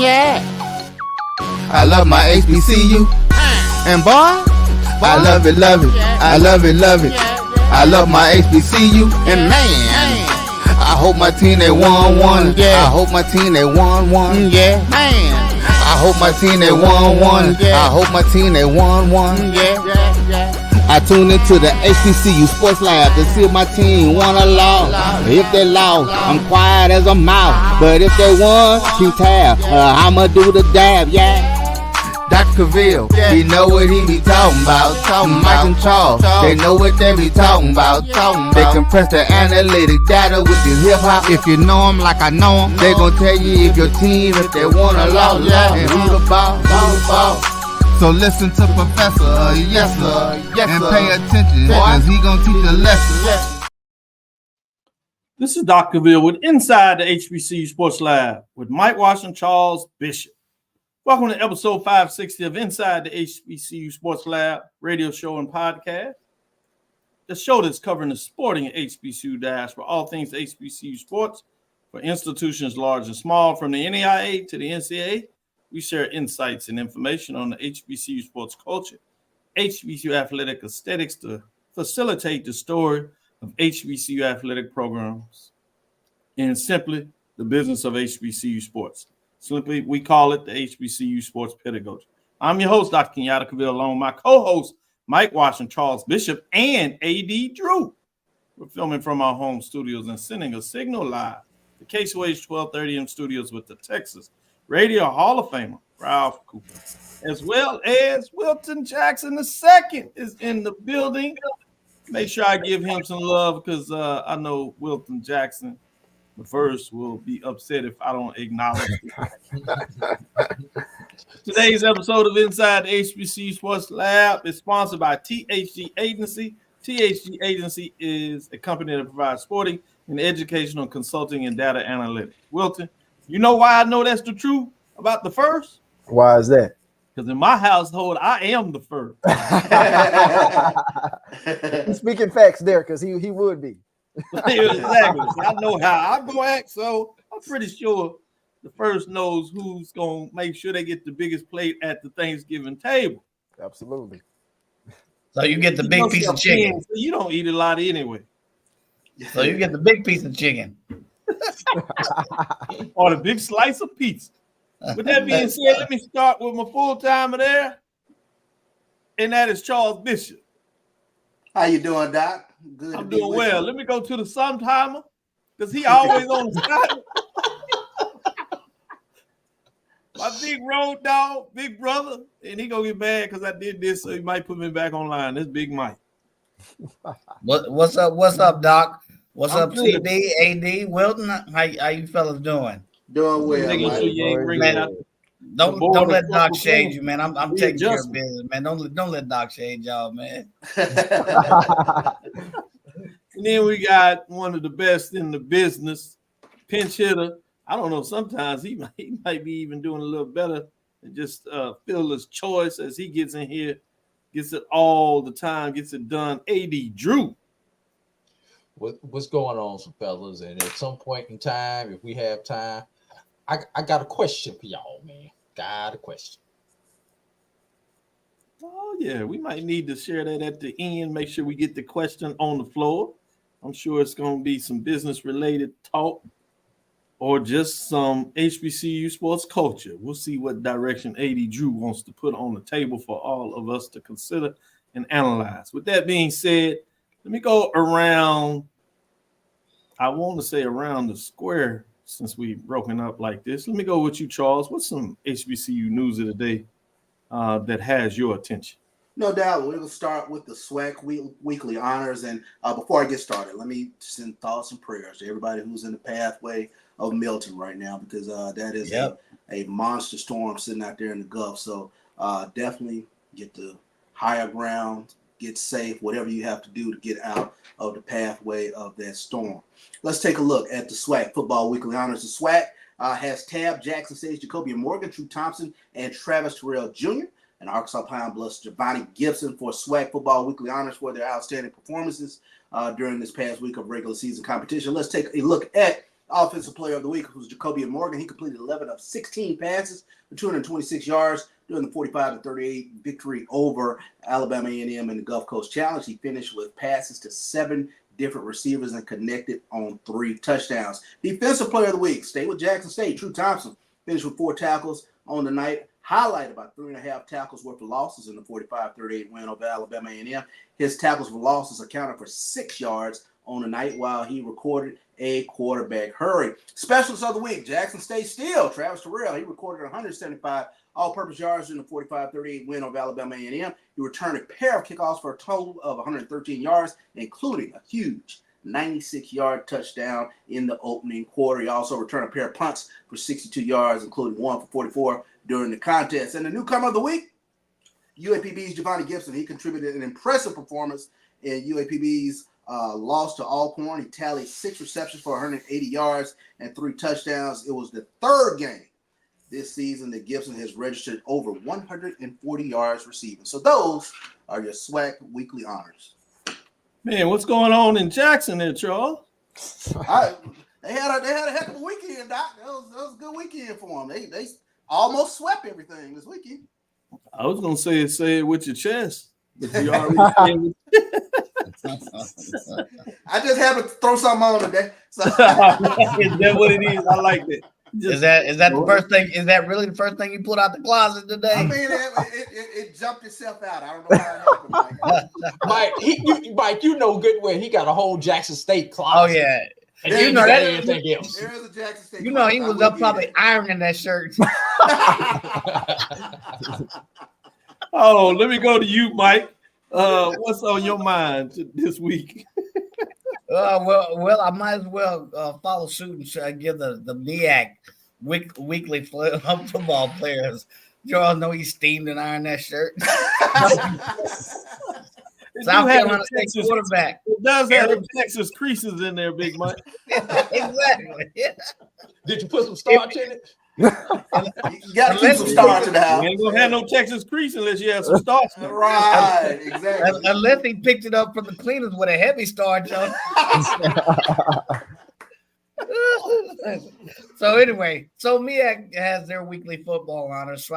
Yeah. I love my HBCU. And boy, I love it, love it. I love it, love it. I love my HBCU. And man, I hope my team they won one. Yeah. I hope my team they won one. Yeah. Man. I hope my team they won one. I hope my team they won one. Yeah. I tune into the HBCU Sports Lab to see if my team won or lost. If they lost, I'm quiet as a mouse. But if they won, keep tab. I'ma do the dab, yeah. Dr. Cavil, he know what he be talking about. Mike and Charles, they know what they be talking about. They compress the analytic data with the hip hop. If you know them like I know them, they gon' tell you if your team, if they won or lost, and who the ball. So listen to Professor, yes sir, and pay attention, cause he gon' teach a lesson. This is Dr. Cavil with Inside the HBCU Sports Lab with Mike Washington, Charles Bishop. Welcome to episode 560 of Inside the HBCU Sports Lab radio show and podcast. The show that's covering the sporting HBCU dash for all things HBCU sports for institutions large and small, from the NAIA to the NCAA. We share insights and information on the HBCU sports culture, HBCU athletic aesthetics to facilitate the story of HBCU athletic programs, and simply the business of HBCU sports. Simply, we call it the HBCU Sports Pedagogy. I'm your host, Dr. Kenyatta Cavil, along with my co-host, Mike Washington, Charles Bishop, and A.D. Drew. We're filming from our home studios and sending a signal live to KSOH 1230 M studios with the Texas Radio Hall of Famer, Ralph Cooper, as well as Wilton Jackson II is in the building. Make sure I give him some love because I know Wilton Jackson the first will be upset if I don't acknowledge it. Today's episode of Inside the HBCU Sports Lab is sponsored by THG Agency. THG Agency is a company that provides sporting and educational consulting and data analytics. Wilton, you know why I know that's the truth about the first? Why is that? Because in my household, I am the first. He's speaking facts there because he would be. Exactly. I know how I'm going to act, so I'm pretty sure the first knows who's going to make sure they get the biggest plate at the Thanksgiving table. Absolutely. So you get the big piece of chicken. So you don't eat a lot anyway. So you get the big piece of chicken. Or the big slice of pizza. With that being said, let me start with my full-timer there, and that is Charles Bishop. How you doing, Doc? Good. I'm doing well. Let me go to the sometime because he always on the spot. My big road dog, big brother, and he gonna get mad because I did this, so he might put me back online. This Big Mike. What's up? What's up, Doc? What's I'm up, good. CD, AD, Wilton? How you fellas doing? Doing well, Making sure you ain't bringing man. out Don't board let of Doc corporate shade you, man. I'm taking care of readjustment. business, man. Don't let Doc shade y'all, man. And then we got one of the best in the business, pinch hitter. I don't know. Sometimes he might be even doing a little better and just Phil's choice as he gets in here, gets it all the time, gets it done. AD Drew. What's going on, some fellas? And at some point in time, if we have time, I got a question for y'all, man. Got a question. Oh, yeah. We might need to share that at the end. Make sure we get the question on the floor. I'm sure it's going to be some business-related talk or just some HBCU sports culture. We'll see what direction AD Drew wants to put on the table for all of us to consider and analyze. With that being said, let me go around. I want to say around the square since we've broken up like this. Let me go with you, Charles. What's some HBCU news of the day that has your attention? No doubt. We're going to start with the SWAC weekly honors. And before I get started, let me send thoughts and prayers to everybody who's in the pathway of Milton right now, because that is a monster storm sitting out there in the Gulf. So definitely get to higher ground, get safe, whatever you have to do to get out of the pathway of that storm. Let's take a look at the SWAC football weekly honors. The SWAC has Tab, Jackson Sage, Jacoby Morgan, True Thompson, and Travis Terrell Jr., and Arkansas Pine Bluff's Giovanni Gibson for SWAC football weekly honors for their outstanding performances during this past week of regular season competition. Let's take a look at Offensive Player of the Week was Jacoby Morgan. He completed 11 of 16 passes for 226 yards during the 45-38 victory over Alabama A&M in the Gulf Coast Challenge. He finished with passes to 7 different receivers and connected on 3 touchdowns. Defensive Player of the Week stayed with Jackson State. True Thompson finished with 4 tackles on the night, highlighted by 3.5 tackles worth of losses in the 45-38 win over Alabama A&M. His tackles for losses accounted for 6 yards on the night, while he recorded a quarterback hurry. Specialist of the week, Jackson State still, Travis Terrell. He recorded 175 all-purpose yards in the 45-38 win over Alabama A&M. He returned a pair of kickoffs for a total of 113 yards, including a huge 96-yard touchdown in the opening quarter. He also returned a pair of punts for 62 yards, including one for 44 during the contest. And the newcomer of the week, UAPB's Giovanni Gibson. He contributed an impressive performance in UAPB's loss to Alcorn. He tallied 6 receptions for 180 yards and 3 touchdowns. It was the 3rd game this season that Gibson has registered over 140 yards receiving. So those are your SWAC weekly honors. Man, what's going on in Jackson there, Charles? They had a heck of a weekend, Doc. That was a good weekend for them. They almost swept everything this weekend. I was gonna say it with your chest, but you already I just happened to throw something on today. So. Is that what it is? I like that. Is that the first thing? Is that really the first thing you pulled out the closet today? I mean, it jumped itself out. I don't know how it happened. Mike, you know good well he got a whole Jackson State closet. Oh yeah, and you know that everything else. There is a Jackson State. You know he was up probably ironing that shirt. Oh, let me go to you, Mike. What's on your mind this week? Well, I might as well follow suit and give the MEAC weekly football players. You all know he steamed and ironed that shirt. South Carolina State quarterback. It does have the Texas creases in there, Big Mike. Exactly. Yeah. Did you put some starch in it? You got to keep some starch in the house. You ain't gonna have no Texas crease unless you have some starch. Right, exactly. Unless he picked it up from the cleaners with a heavy starch on. So anyway, MEAC has their weekly football honors.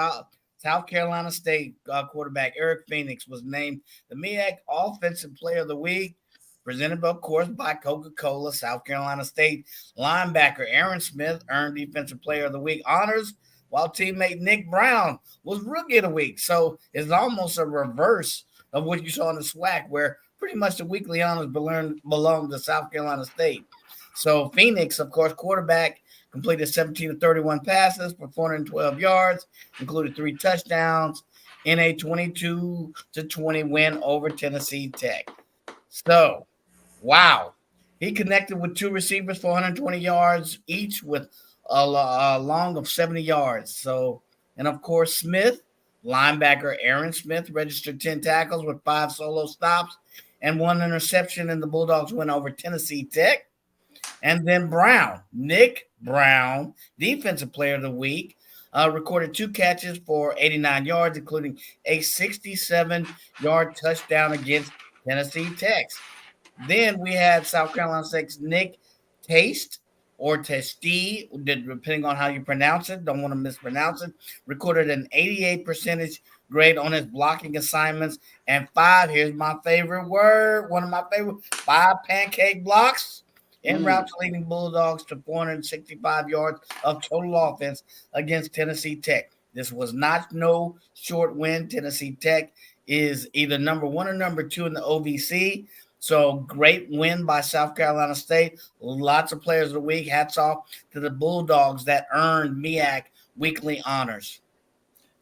South Carolina State quarterback Eric Phoenix was named the MEAC Offensive Player of the Week, presented, of course, by Coca-Cola. South Carolina State linebacker Aaron Smith earned Defensive Player of the Week honors, while teammate Nick Brown was Rookie of the Week. So it's almost a reverse of what you saw in the SWAC, where pretty much the weekly honors belong to South Carolina State. So Phoenix, of course, quarterback, completed 17 of 31 passes for 412 yards, included 3 touchdowns in a 22-20 win over Tennessee Tech. So, wow. He connected with 2 receivers for 120 yards each with a long of 70 yards. So, and of course, Smith, linebacker Aaron Smith, registered 10 tackles with 5 solo stops and 1 interception in the Bulldogs win over Tennessee Tech. And then Brown, Nick Brown, Defensive Player of the Week, recorded 2 catches for 89 yards, including a 67-yard touchdown against Tennessee Tech. Then we had South Carolina State's Nick Taste, or Testi, depending on how you pronounce it. Don't want to mispronounce it. Recorded an 88% grade on his blocking assignments and 5, here's my favorite word, one of my favorite, 5 pancake blocks en route to leading Bulldogs to 465 yards of total offense against Tennessee Tech. This was not no short win. Tennessee Tech is either number 1 or number 2 in the OVC. So great win by South Carolina State. Lots of players of the week. Hats off to the Bulldogs that earned MEAC weekly honors.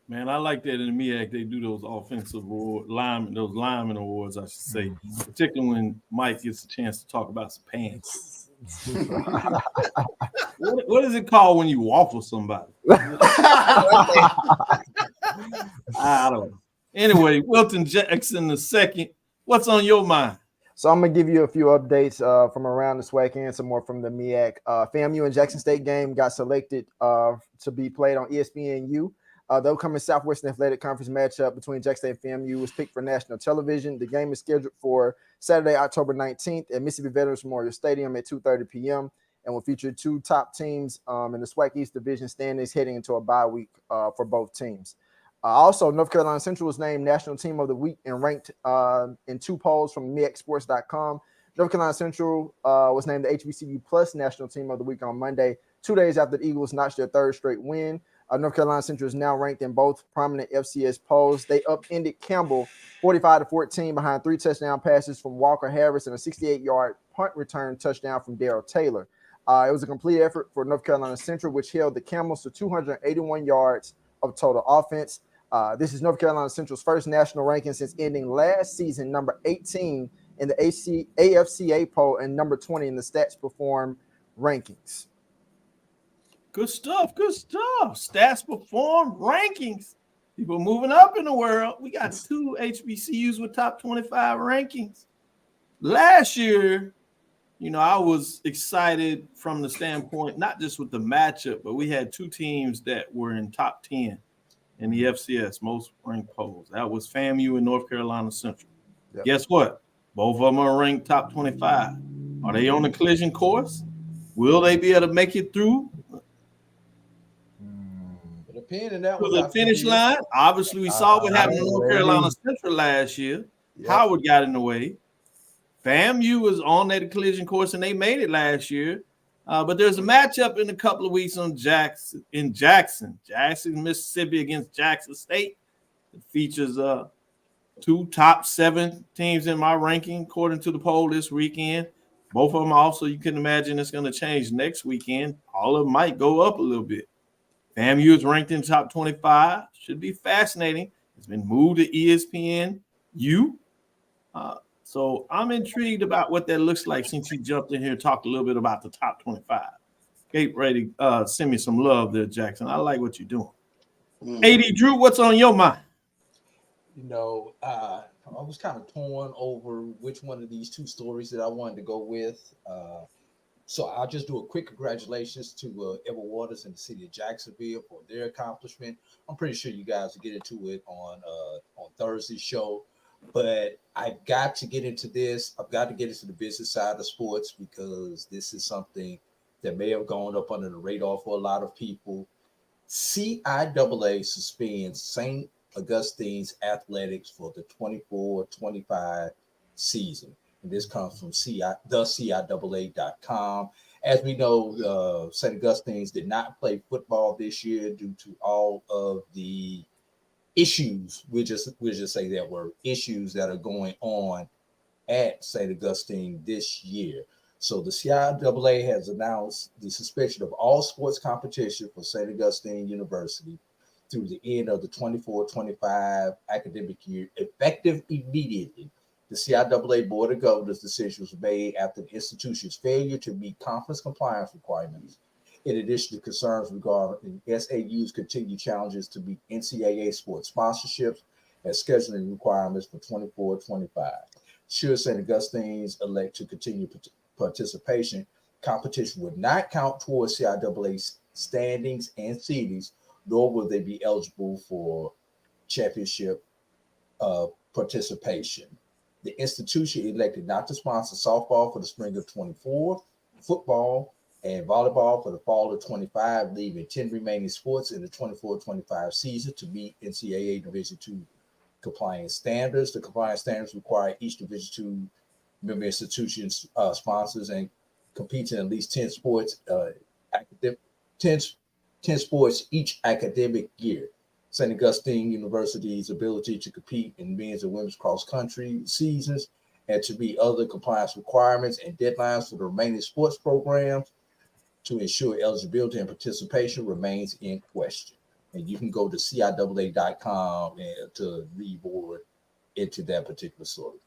Man, I like that in the MEAC they do those offensive lineman awards, I should say, particularly when Mike gets a chance to talk about some pants. What is it called when you waffle somebody? I don't know. Anyway, Wilton Jackson II, what's on your mind? So I'm going to give you a few updates from around the SWAC and some more from the MEAC. FAMU and Jackson State game got selected to be played on ESPNU. The upcoming Southwestern Athletic Conference matchup between Jackson State and FAMU was picked for national television. The game is scheduled for Saturday, October 19th at Mississippi Veterans Memorial Stadium at 2:30 p.m. and will feature 2 top teams in the SWAC East Division standings heading into a bye week for both teams. Also, North Carolina Central was named National Team of the Week and ranked in 2 polls from MEACsports.com. North Carolina Central was named the HBCU Plus National Team of the Week on Monday, 2 days after the Eagles notched their 3rd straight win. North Carolina Central is now ranked in both prominent FCS polls. They upended Campbell 45-14 behind 3 touchdown passes from Walker Harris and a 68-yard punt return touchdown from Darrell Taylor. It was a complete effort for North Carolina Central, which held the Camels to 281 yards of total offense. This is North Carolina Central's first national ranking since ending last season number 18 in the AFCA poll and number 20 in the Stats Perform rankings. Good stuff. Good stuff. Stats Perform rankings. People moving up in the world. We got 2 HBCUs with top 25 rankings. Last year, I was excited from the standpoint, not just with the matchup, but we had 2 teams that were in top 10 in the FCS, most ranked polls. That was FAMU and North Carolina Central. Yep. Guess what? Both of them are ranked top 25. Are they on the collision course? Will they be able to make it through the finish line? Obviously, we saw what happened to North Carolina Central last year. Yep. Howard got in the way. FAMU was on that collision course, and they made it last year. But there's a matchup in a couple of weeks in Jackson, Mississippi against Jackson State. It features 2 top 7 teams in my ranking, according to the poll this weekend. Both of them also, you can imagine it's going to change next weekend. All of them might go up a little bit. FAMU is ranked in the top 25. Should be fascinating. It's been moved to ESPNU. So I'm intrigued about what that looks like since you jumped in here and talked a little bit about the top 25. Get ready to send me some love there, Jackson. I like what you're doing. AD Drew, what's on your mind? I was kind of torn over which one of these 2 stories that I wanted to go with. So I'll just do a quick congratulations to Edward Waters and the city of Jacksonville for their accomplishment. I'm pretty sure you guys will get into it on Thursday's show. But I've got to get into this. I've got to get into the business side of sports because this is something that may have gone up under the radar for a lot of people. CIAA suspends St. Augustine's athletics for the 24-25 season. And this comes from theciaa.com. As we know, St. Augustine's did not play football this year due to all of the issues. We'll just say there were issues that are going on at St. Augustine this year. So the CIAA has announced the suspension of all sports competition for St. Augustine University through the end of the 24-25 academic year, effective immediately. The CIAA Board of Governors decision was made after the institution's failure to meet conference compliance requirements. In addition to concerns regarding SAU's continued challenges to meet NCAA sports sponsorships and scheduling requirements for 24-25. Should St. Augustine's elect to continue participation, competition would not count towards CIAA's standings and seedings, nor will they be eligible for championship participation. The institution elected not to sponsor softball for the spring of 24, football, and volleyball for the fall of 25, leaving 10 remaining sports in the 24-25 season to meet NCAA Division II compliance standards. The compliance standards require each Division II member institution sponsors and competes in at least 10 sports, 10 sports each academic year. St. Augustine University's ability to compete in men's and women's cross-country seasons and to meet other compliance requirements and deadlines for the remaining sports programs to ensure eligibility and participation remains in question. And you can go to CIAA.com to read more into that particular story.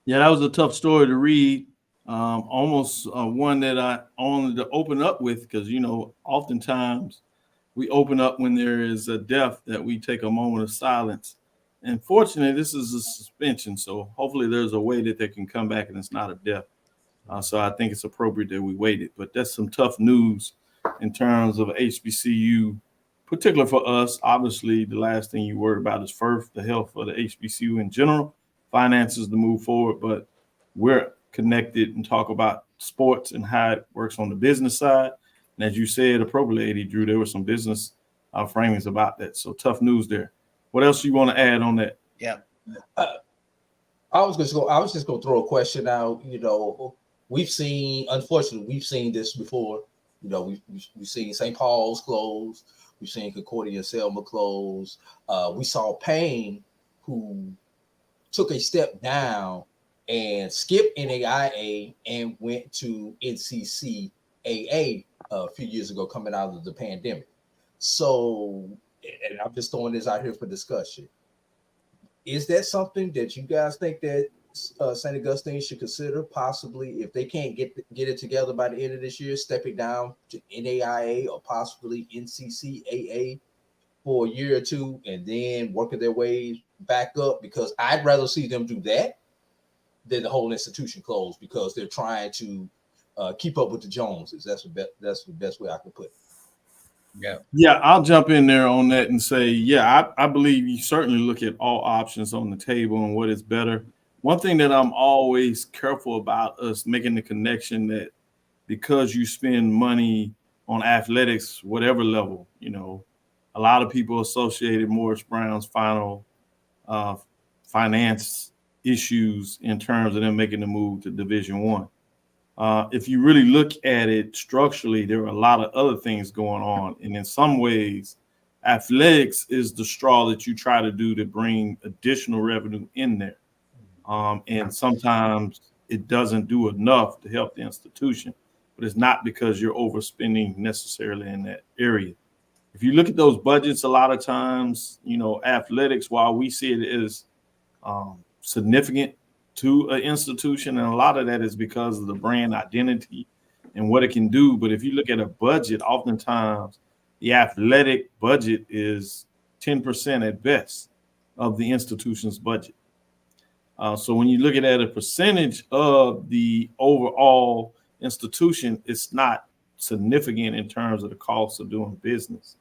Yeah, that was a tough story to read. Almost one that I wanted to open up with because, oftentimes we open up when there is a death that we take a moment of silence. And fortunately, this is a suspension. So hopefully there's a way that they can come back and it's not a death. So I think it's appropriate that we waited. But that's some tough news in terms of HBCU, particularly for us. Obviously, the last thing you worry about is first the health of the HBCU in general, finances to move forward. But we're connected and talk about sports and how it works on the business side. And as you said appropriately, Drew, there were some business framings about that. So tough news there. What else you want to add on that? Yeah. I was just going to throw a question out. You know, unfortunately, we've seen this before. You know, we've seen St. Paul's close. We've seen Concordia and Selma close. We saw Payne, who took a step down and skipped NAIA and went to NCCAA a few years ago, coming out of the pandemic. So, and I'm just throwing this out here for discussion. Is that something that you guys think that St. Augustine should consider, possibly, if they can't get it together by the end of this year, stepping down to NAIA or possibly NCCAA for a year or two and then working their way back up? Because I'd rather see them do that than the whole institution close, because they're trying to keep up with the Joneses. That's the best way I can put it. Yeah, I'll jump in there on that and say, I believe you certainly look at all options on the table and what is better. One thing that I'm always careful about us making the connection that because you spend money on athletics, whatever level, you know, a lot of people associated Morris Brown's final finance issues in terms of them making the move to Division I. If you really look at it structurally, there are a lot of other things going on. And in some ways, athletics is the straw that you try to do to bring additional revenue in there. And sometimes it doesn't do enough to help the institution, but it's not because you're overspending necessarily in that area. If you look at those budgets, a lot of times, you know, athletics, while we see it as significant to an institution, and a lot of that is because of the brand identity and what it can do. But if you look at a budget, oftentimes the athletic budget is 10% at best of the institution's budget. So when you look at a percentage of the overall institution, it's not significant in terms of the cost of doing business.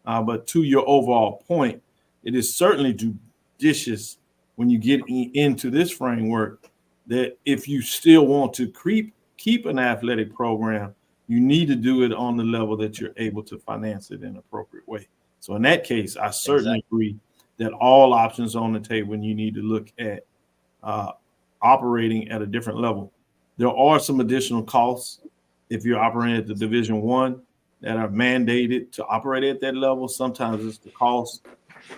But to your overall point, it is certainly judicious when you get into this framework that if you still want to keep an athletic program, you need to do it on the level that you're able to finance it in an appropriate way. So in that case, I certainly agree that all options are on the table and you need to look at operating at a different level. There are some additional costs if you're operating at the Division I that are mandated to operate at that level. Sometimes it's the cost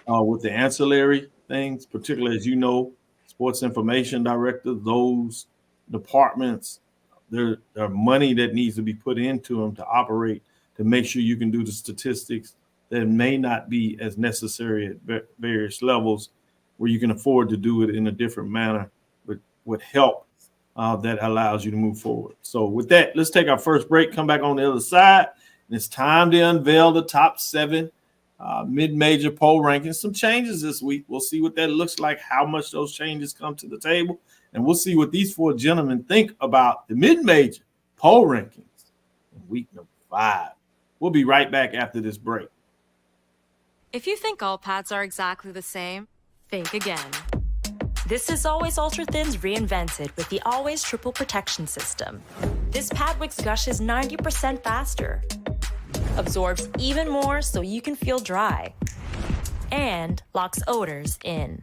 with the ancillary things, particularly, as you know, sports information director, those departments, there are money that needs to be put into them to operate to make sure you can do the statistics that may not be as necessary at various levels, where you can afford to do it in a different manner with help that allows you to move forward. So with that, let's take our first break, come back on the other side, and it's time to unveil the top 7 mid-major poll rankings. Some changes this week. We'll see what that looks like, how much those changes come to the table, and we'll see what these 4 gentlemen think about the mid-major poll rankings in week number 5. We'll be right back after this break. If you think all pads are exactly the same, think again. This is Always Ultra Thins reinvented with the Always Triple Protection System. This pad wicks gushes 90% faster, absorbs even more so you can feel dry, and locks odors in.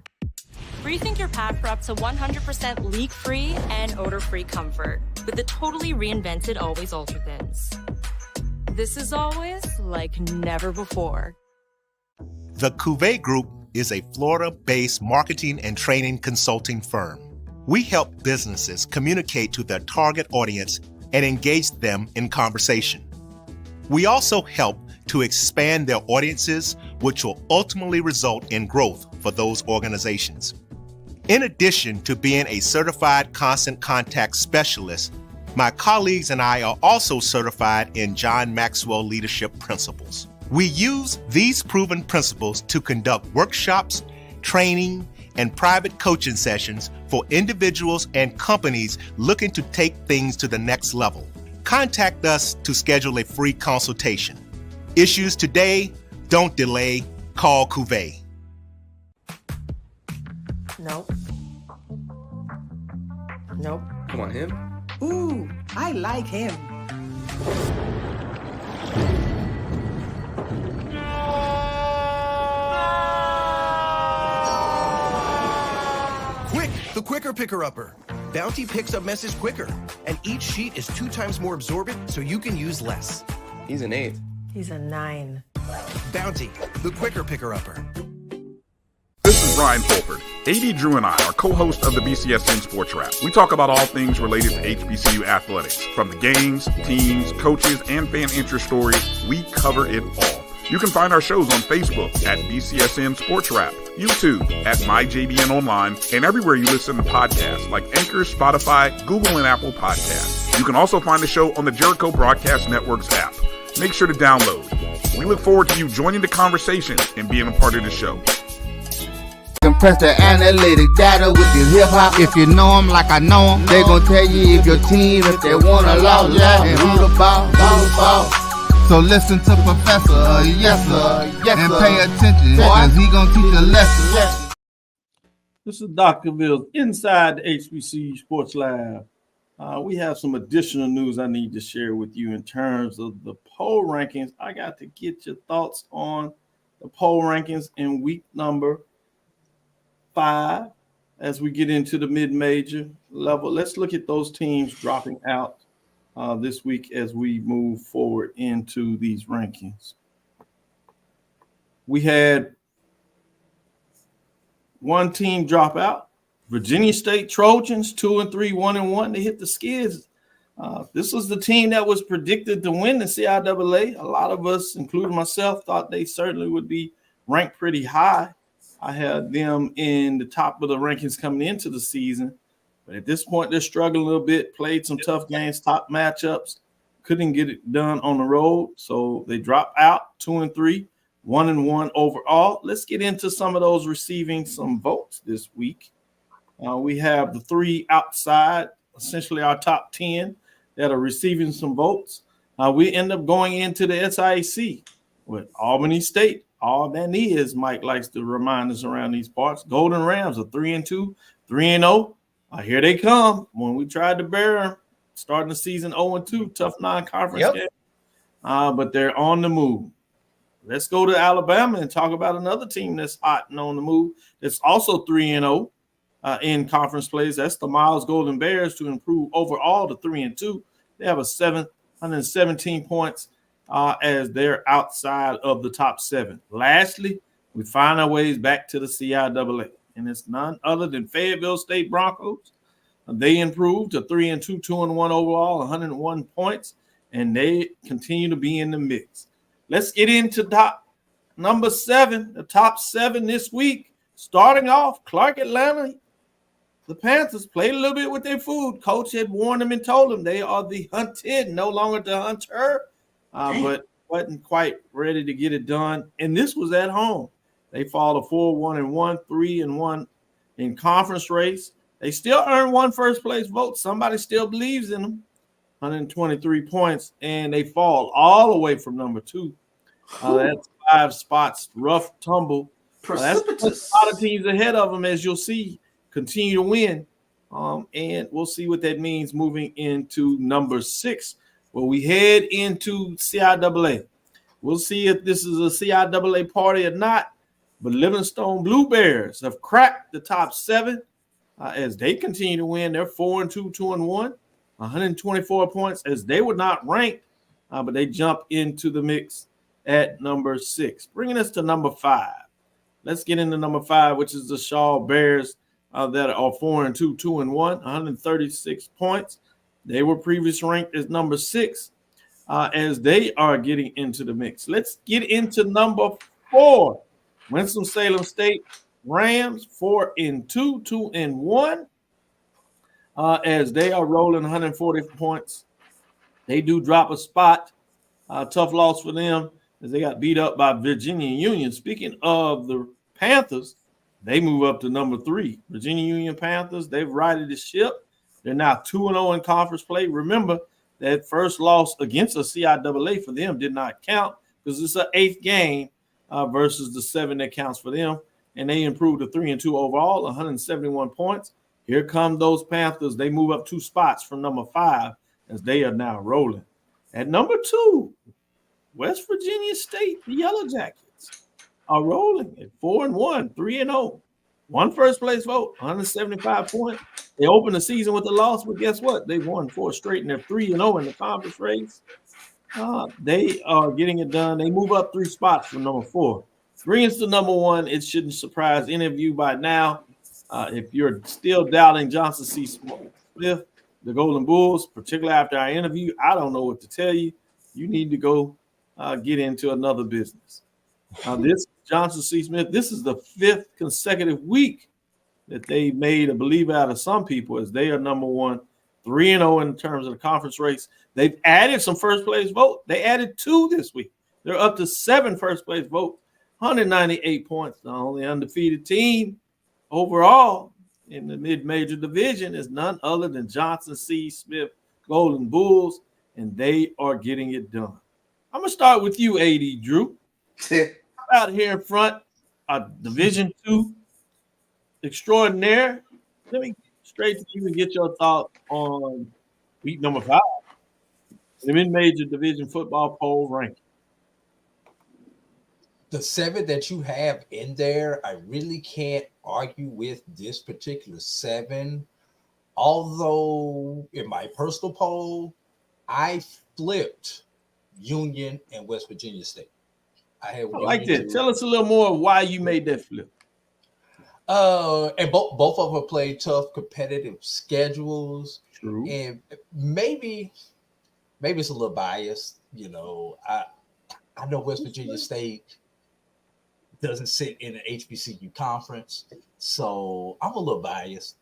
Rethink your pad for up to 100% leak-free and odor-free comfort with the totally reinvented Always Ultra Thins. This is always like never before. The Cavil Group is a Florida-based marketing and training consulting firm. We help businesses communicate to their target audience and engage them in conversation. We also help to expand their audiences, which will ultimately result in growth for those organizations. In addition to being a certified constant contact specialist, my colleagues and I are also certified in John Maxwell Leadership Principles. We use these proven principles to conduct workshops, training, and private coaching sessions for individuals and companies looking to take things to the next level. Contact us to schedule a free consultation. Issues today, don't delay, call Cavil. Nope. Come on, him? Ooh, I like him. Quick, the quicker picker-upper. Bounty picks up messes quicker, and each sheet is 2 times more absorbent, so you can use less. He's an 8. He's a 9. Bounty, the quicker picker-upper. This is Brian Fulford. AD Drew and I are co-hosts of the BCSN Sports Wrap. We talk about all things related to HBCU athletics. From the games, teams, coaches, and fan interest stories, we cover it all. You can find our shows on Facebook at BCSN Sports Wrap, YouTube at MyJBN Online, and everywhere you listen to podcasts like Anchor, Spotify, Google, and Apple Podcasts. You can also find the show on the Jericho Broadcast Network's app. Make sure to download. We look forward to you joining the conversation and being a part of the show. Compress the analytic data with your hip hop. If you know them like I know them, they gon' tell you if your team, if they want a lot, and who the ball. So listen to Professor, yes sir, and pay attention, cause he gon' teach a lesson. This is Dr. Cavil inside the HBCU Sports Lab. We have some additional news I need to share with you in terms of the poll rankings. I got to get your thoughts on the poll rankings in week number 5 as we get into the mid-major level. Let's look at those teams dropping out this week as we move forward into these rankings. We had one team drop out. Virginia State Trojans, 2-3, 1-1. They hit the skids. This was the team that was predicted to win the CIAA. A lot of us, including myself, thought they certainly would be ranked pretty high. I had them in the top of the rankings coming into the season. But at this point, they're struggling a little bit, played some tough games, top matchups, couldn't get it done on the road. So they dropped out, 2-3, 1-1 overall. Let's get into some of those receiving some votes this week. We have the 3 outside, essentially our top 10 that are receiving some votes. We end up going into the SIAC with Albany State. All that is, Mike likes to remind us around these parts. Golden Rams are 3-2, 3-0. Here they come. When we tried to bear them, starting the season 0-2, tough non-conference game. But they're on the move. Let's go to Alabama and talk about another team that's hot and on the move. That's also 3-0 in conference plays. That's the Miles Golden Bears to improve overall to 3-2. They have 717 points as they're outside of the top 7. Lastly, we find our ways back to the CIAA, and it's none other than Fayetteville State Broncos. They improved to 3-2, 2-1 overall, 101 points, and they continue to be in the mix. Let's get into top number 7, the top 7 this week. Starting off, Clark Atlanta. The Panthers played a little bit with their food. Coach had warned them and told them they are the hunted, no longer the hunter, but wasn't quite ready to get it done. And this was at home. They fall to 4-1-1, 3-1 in conference race. They still earn 1 first place vote. Somebody still believes in them. 123 points, and they fall all the way from number 2. That's 5 spots, rough tumble. Precipitous. That's a lot of teams ahead of them, as you'll see, continue to win. And we'll see what that means moving into number 6, where we head into CIAA. We'll see if this is a CIAA party or not. But Livingstone Blue Bears have cracked the top 7 as they continue to win. They're 4-2, 2-1, 124 points as they were not ranked, but they jump into the mix at number 6. Bringing us to number 5. Let's get into number 5, which is the Shaw Bears that are 4-2, 2-1, 136 points. They were previously ranked as number 6 as they are getting into the mix. Let's get into number 4. Winston-Salem State Rams 4-2, 2-1 as they are rolling 140 points. They do drop a spot. Tough loss for them as they got beat up by Virginia Union. Speaking of the Panthers, they move up to number 3. Virginia Union Panthers, they've righted the ship. They're now 2-0 in conference play. Remember, that first loss against a CIAA for them did not count because it's an 8th game versus the 7 that counts for them. And they improved to 3-2 overall, 171 points. Here come those Panthers. They move up 2 spots from number 5 as they are now rolling. At number 2, West Virginia State, the Yellow Jackets, are rolling at 4-1, 3-0. One first place vote, 175 points. They opened the season with a loss, but guess what? They won 4 straight, and they're 3-0 in the conference race. They are getting it done. They move up 3 spots from number 4. 3 is the number 1. It shouldn't surprise any of you by now. If you're still doubting Johnson C. Smith, the Golden Bulls, particularly after our interview, I don't know what to tell you. You need to go get into another business. This Johnson C. Smith, this is the 5th consecutive week that they made a believer out of some people as they are number 1, 3-0 in terms of the conference race. They've added some first place vote. They added 2 this week. They're up to 7 first place votes, 198 points. The only undefeated team overall in the mid-major division is none other than Johnson C. Smith Golden Bulls, and they are getting it done. I'm going to start with you, AD Drew. Out here in front, Division II extraordinaire. Let me straight to you and get your thoughts on week number 5, the mid-major division football poll ranking. The 7 that you have in there, I really can't argue with this particular 7. Although in my personal poll, I flipped Union and West Virginia State. I like that. Tell us a little more why you made that flip. And both of them play tough, competitive schedules. True. And maybe it's a little biased. I know West Virginia State doesn't sit in an HBCU conference, so I'm a little biased.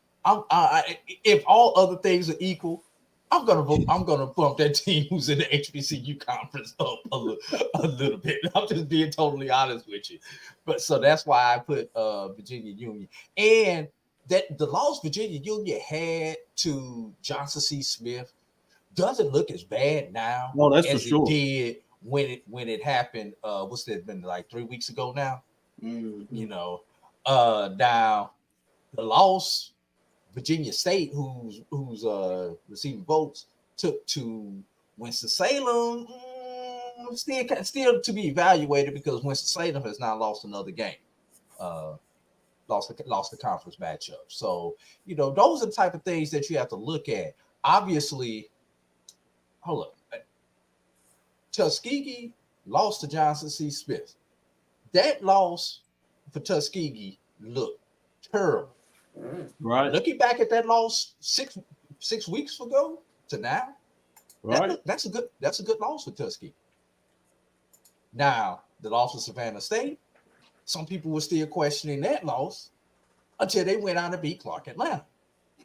If all other things are equal, I'm gonna bump that team who's in the HBCU conference up a little bit. I'm just being totally honest with you. But so that's why I put Virginia Union. And that the loss Virginia Union had to Johnson C. Smith doesn't look as bad now that's as for sure. It did when it happened. What's that been like 3 weeks ago now? Mm-hmm. Now the loss Virginia State, who's receiving votes, took to Winston-Salem, still to be evaluated because Winston-Salem has now lost another game, lost the conference matchup. So those are the type of things that you have to look at. Obviously, hold up, Tuskegee lost to Johnson C. Smith. That loss for Tuskegee looked terrible. Right. Looking back at that loss 6 weeks ago to now, right, that's a good loss for Tuskegee. Now, the loss of Savannah State, some people were still questioning that loss until they went out and beat Clark Atlanta.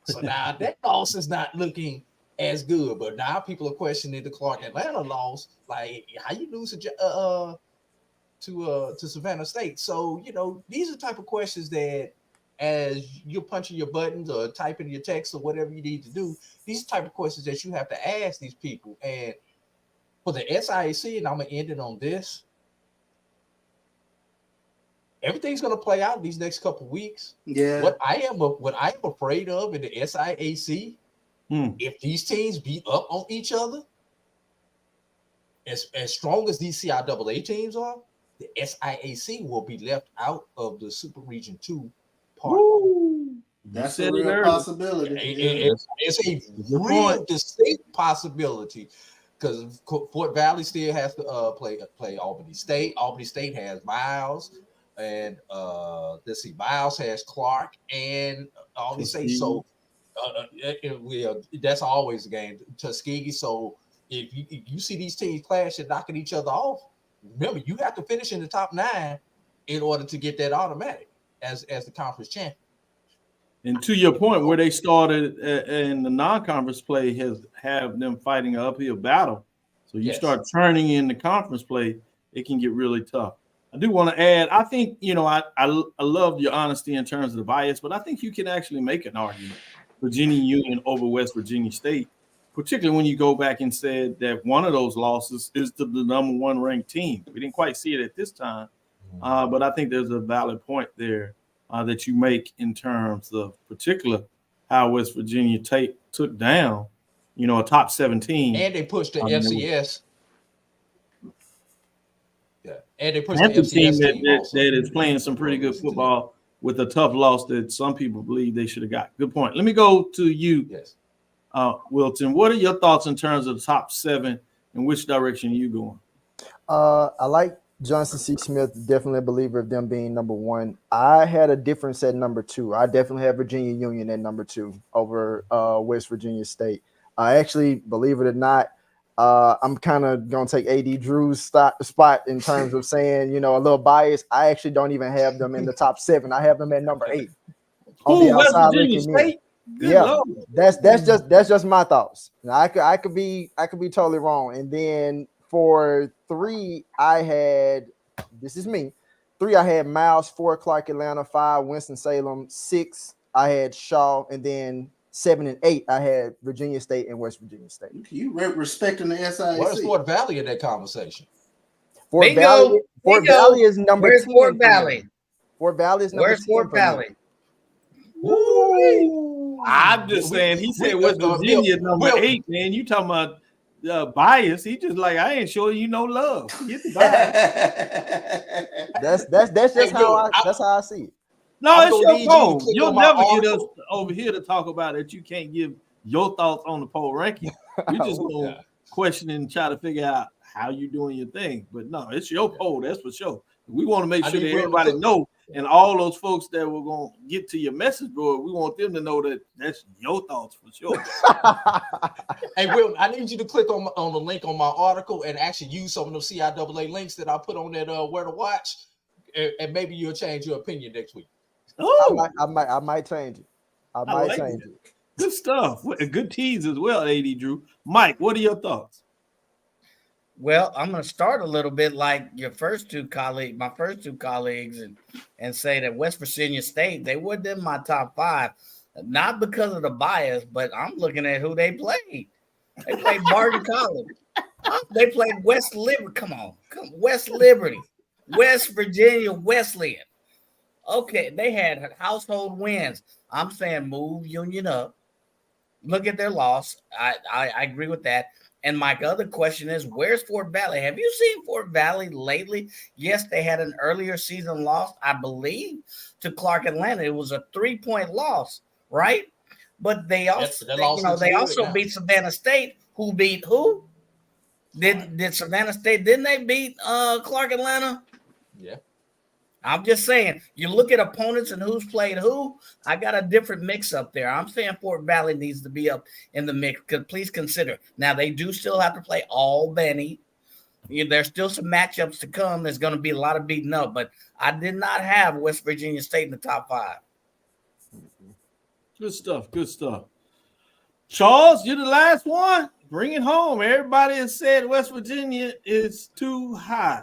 So now that loss is not looking as good, but now people are questioning the Clark Atlanta loss. Like, how you lose to Savannah State? So these are the type of questions that, as you're punching your buttons or typing your text or whatever you need to do, these type of questions that you have to ask these people. And for the SIAC, and I'm gonna end it on this, everything's gonna play out these next couple of weeks. Yeah. What I am afraid of in the SIAC, if these teams beat up on each other, as strong as these CIAA teams are, the SIAC will be left out of the Super Region 2 part. That's a real possibility. It's a real distinct possibility because Fort Valley still has to play Albany State. Albany State has Miles, and Miles has Clark and Albany State. So that's always a game. Tuskegee. So if you see these teams clash and knocking each other off, remember you have to finish in the top 9 in order to get that automatic as the conference champion. And to your point, where they started in the non-conference play have them fighting an uphill battle. So you start turning in the conference play, it can get really tough. I do want to add, I think, I love your honesty in terms of the bias, but I think you can actually make an argument Virginia Union over West Virginia State, particularly when you go back and said that one of those losses is to the number 1 ranked team. We didn't quite see it at this time, but I think there's a valid point there that you make in terms of particular how West Virginia took down, a top 17. And they pushed the FCS. Yeah, and they pushed That's the a team FCS team that is playing some pretty good football with a tough loss that some people believe they should have got. Good point. Let me go to you, yes, Wilton. What are your thoughts in terms of the top 7 and which direction are you going? I like Johnson C. Smith, definitely a believer of them being number 1. I had a difference at number 2. I definitely have Virginia Union at number 2 over West Virginia State. I actually, believe it or not, I'm kind of going to take AD Drew's spot in terms of saying, a little bias. I actually don't even have them in the top 7. I have them at number 8. On the West outside Virginia looking State? in. Yeah, Lord. that's just my thoughts. Now, I could be totally wrong. And then for 3, I had, this is me, 3, I had Miles, 4, Clark Atlanta, 5, Winston-Salem, 6, I had Shaw, and then 7 and 8, I had Virginia State and West Virginia State. You respecting the SIAC. Where's Fort Valley in that conversation? Fort Valley is number 10. Fort Valley? Fort Valley is number 10. Where's Fort Valley? I'm just saying, he said West Virginia number 8, man. You talking about bias? He just like, I ain't showing you no love. Get the bias. That's just how I see it. No, it's your poll. You'll never get us over here to talk about it. You can't give your thoughts on the poll ranking. We just gonna question and try to figure out how you doing your thing. But no, it's your poll, that's for sure. We want to make sure that everybody know, and all those folks that were gonna get to your message board, we want them to know that that's your thoughts for sure. Hey, Will, I need you to click on the link on my article and actually use some of those CIAA links that I put on that Where to Watch, and maybe you'll change your opinion next week. Oh, I might change it. I might change it. Good stuff. A good tease as well, AD Drew. Mike, what are your thoughts? Well, I'm going to start a little bit like my first two colleagues, and say that West Virginia State, they weren't in my top 5, not because of the bias, but I'm looking at who they played. They played Barton College. They played West Liberty. Come on, West Liberty, West Virginia Wesleyan. Okay, they had household wins. I'm saying move Union up. Look at their loss. I agree with that. And my other question is, where's Fort Valley? Have you seen Fort Valley lately? Yes, they had an earlier season loss, I believe, to Clark Atlanta. It was a 3-point loss, right? But they also, they also beat Savannah State, who beat who? Did Savannah State? Didn't they beat Clark Atlanta? Yeah. I'm just saying, you look at opponents and who's played who, I got a different mix up there. I'm saying Fort Valley needs to be up in the mix. Please consider. Now, they do still have to play Albany. There's still some matchups to come. There's going to be a lot of beating up, but I did not have West Virginia State in the top 5. Good stuff. Good stuff. Charles, you're the last one. Bring it home. Everybody has said West Virginia is too high.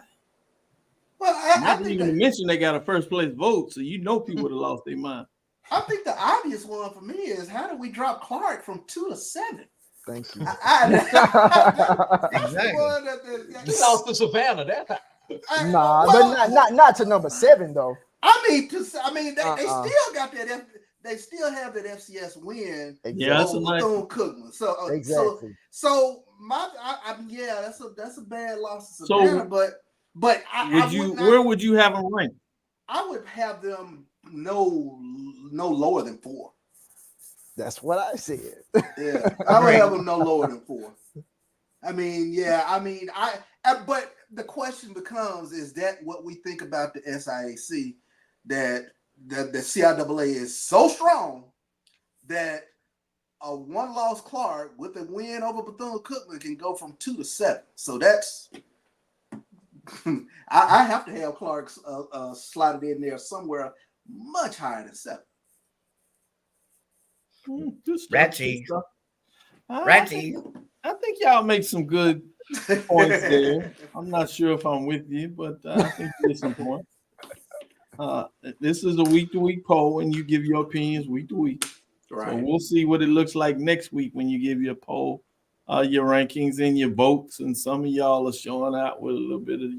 Well, I didn't even mention they got a first place vote, so people would have lost their mind. I think the obvious one for me is, how did we drop Clark from 2 to 7? Thank you. Exactly. You lost to Savannah. But not to number 7 though. They still got that. They still have that FCS win. Exactly. Yeah, Bethune-Cookman. So exactly. That's a bad loss to Savannah. But where would you have them ranked? I would have them no lower than 4. That's what I said. Yeah, I would have them no lower than 4. But the question becomes: is that what we think about the SIAC? That the CIAA is so strong that a 1-loss Clark with a win over Bethune-Cookman can go from 2 to 7. So that's. I have to have Clark slotted in there somewhere much higher than 7. Ratchy. I think y'all make some good points there. I'm not sure if I'm with you, but I think there's some points. This is a week-to-week poll, and you give your opinions week to week. Right. So we'll see what it looks like next week when you give your poll. Your rankings and your votes, and some of y'all are showing out with a little bit of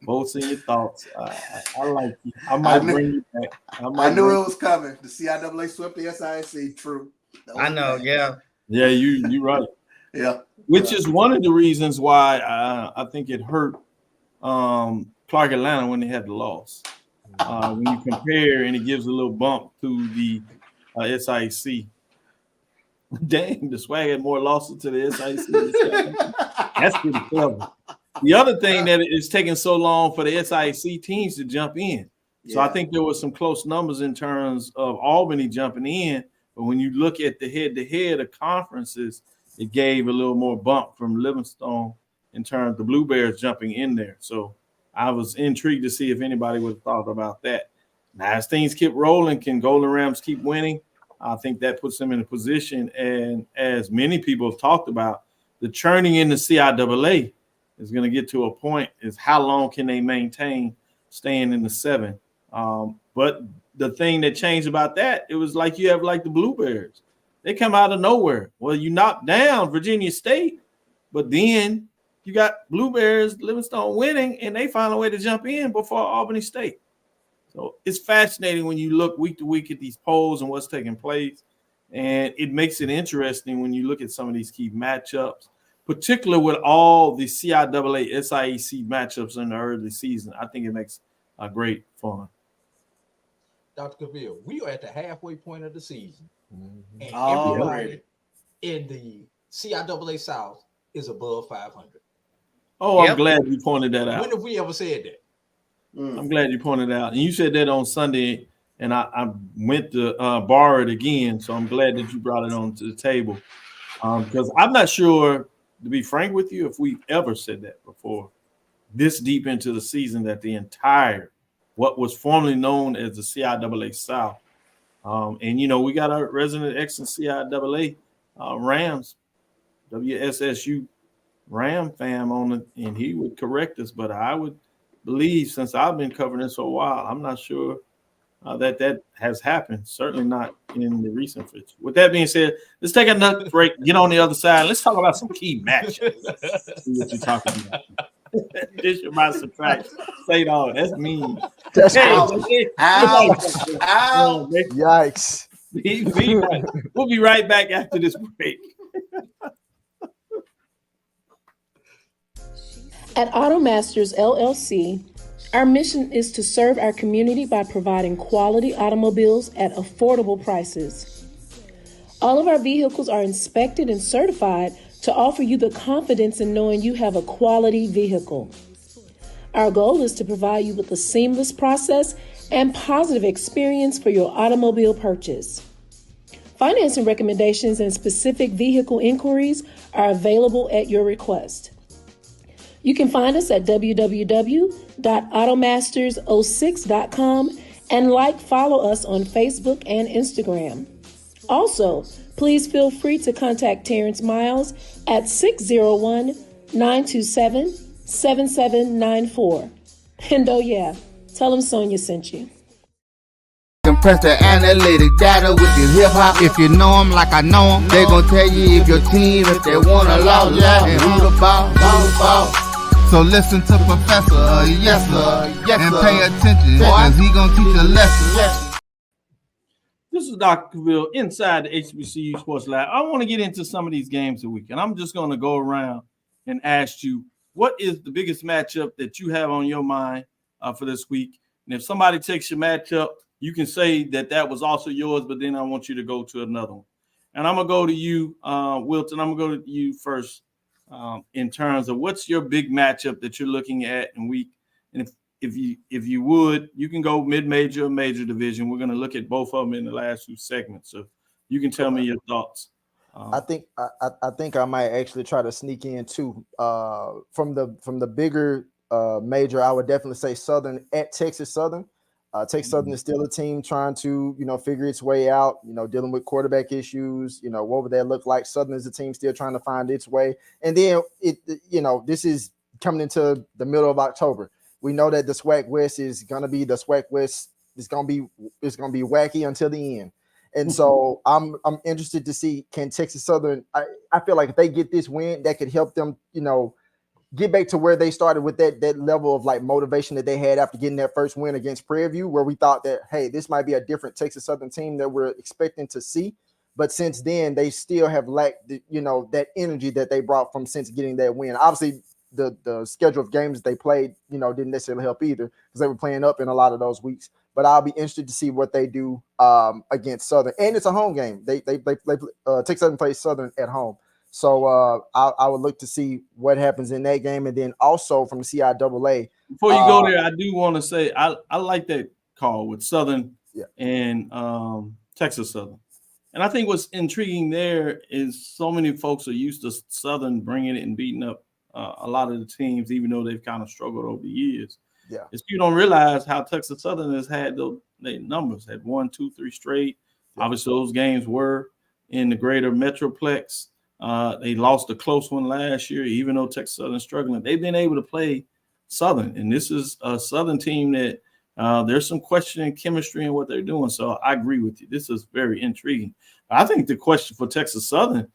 Votes in your thoughts. I like you. I might bring you back. I knew it was coming. The CIAA swept the SIC. True. I know. Bad. Yeah. Yeah, you're right. Yeah. Which is one of the reasons why I think it hurt Clark Atlanta when they had the loss. When you compare, and it gives a little bump to the SIC. Dang, the Swag had more losses to the SIC. That's pretty clever. The other thing that it's taking so long for the SIC teams to jump in. So I think there was some close numbers in terms of Albany jumping in. But when you look at the head-to-head of conferences, it gave a little more bump from Livingstone in terms of the Blue Bears jumping in there. So I was intrigued to see if anybody would have thought about that. Now, as things keep rolling, can Golden Rams keep winning? I think that puts them in a position. And as many people have talked about, the churning in the CIAA is going to get to a point is how long can they maintain staying in the 7? But the thing that changed about that, it was like you have like the Blue Bears. They come out of nowhere. Well, you knocked down Virginia State, but then you got Blue Bears, Livingstone winning, and they find a way to jump in before Albany State. So it's fascinating when you look week to week at these polls and what's taking place. And it makes it interesting when you look at some of these key matchups, particularly with all the CIAA, SIEC matchups in the early season. I think it makes a great fun. Dr. Cavil, we are at the halfway point of the season. And Already. everybody in the CIAA South is above 500. Oh, I'm glad you pointed that out. When have we ever said that? I'm glad you pointed it out. And you said that on Sunday, and I went to borrow it again. So I'm glad that you brought it on to the table. Because I'm not sure, to be frank with you, if we've ever said that before, this deep into the season, that the entire, what was formerly known as the CIAA South. And, you know, we got our resident excellent CIAA Rams, WSSU Ram fam on it, and he would correct us, but I would believe, since I've been covering this for a while, I'm not sure that has happened. Certainly not in the recent future. With that being said, let's take another break, get on the other side. Let's talk about some key matches. See what you're talking about. Addition by subtraction. Say it all. That's mean. That's Ow. Yikes. We'll be right back after this break. At AutoMasters LLC, our mission is to serve our community by providing quality automobiles at affordable prices. All of our vehicles are inspected and certified to offer you the confidence in knowing you have a quality vehicle. Our goal is to provide you with a seamless process and positive experience for your automobile purchase. Financing recommendations and specific vehicle inquiries are available at your request. You can find us at www.automasters06.com and follow us on Facebook and Instagram. Also, please feel free to contact Terrence Miles at 601-927-7794. And oh yeah, tell him Sonia sent you. Compress the analytic data with your hip hop. If you know them like I know them, they gon' tell you if your team, if they wanna law, and who the ball. So listen to Professor, yes sir, and pay attention, cause he gonna teach a lesson. This is Dr. Cavil inside the HBCU Sports Lab. I want to get into some of these games this week, and I'm just going to go around and ask you, what is the biggest matchup that you have on your mind for this week? And if somebody takes your matchup, you can say that was also yours, but then I want you to go to another one. And I'm going to go to you, Wilton. I'm going to go to you first in terms of what's your big matchup that you're looking at in week. And if you would, you can go mid-major or major division. We're going to look at both of them in the last few segments. So you can tell me your thoughts. I think I might actually try to sneak in too. From the bigger major, I would definitely say Southern at Texas Southern. Texas Southern is still a team trying to, figure its way out, dealing with quarterback issues, what would that look like? Southern is a team still trying to find its way. And then this is coming into the middle of October. We know that the SWAC West is going to be the SWAC West. It's going to be wacky until the end. And so I'm interested to see, can Texas Southern, I feel like if they get this win, that could help them, get back to where they started with that level of like motivation that they had after getting that first win against Prairie View, where we thought that, hey, this might be a different Texas Southern team that we're expecting to see. But since then, they still have lacked, that energy that they brought from since getting that win. Obviously, the schedule of games they played, didn't necessarily help either because they were playing up in a lot of those weeks. But I'll be interested to see what they do against Southern, and it's a home game. Texas Southern plays Southern at home, so I would look to see what happens in that game, and then also from the CIAA. Before you go there, I do want to say I like that call with Southern and Texas Southern. And I think what's intriguing there is so many folks are used to Southern bringing it and beating up a lot of the teams, even though they've kind of struggled over the years. Yeah, is you don't realize how Texas Southern has had those numbers, had 1, 2, 3 straight. Yeah. Obviously, those games were in the greater Metroplex. They lost a close one last year, even though Texas Southern's struggling. They've been able to play Southern, and this is a Southern team that there's some question in chemistry and what they're doing. So I agree with you. This is very intriguing. I think the question for Texas Southern,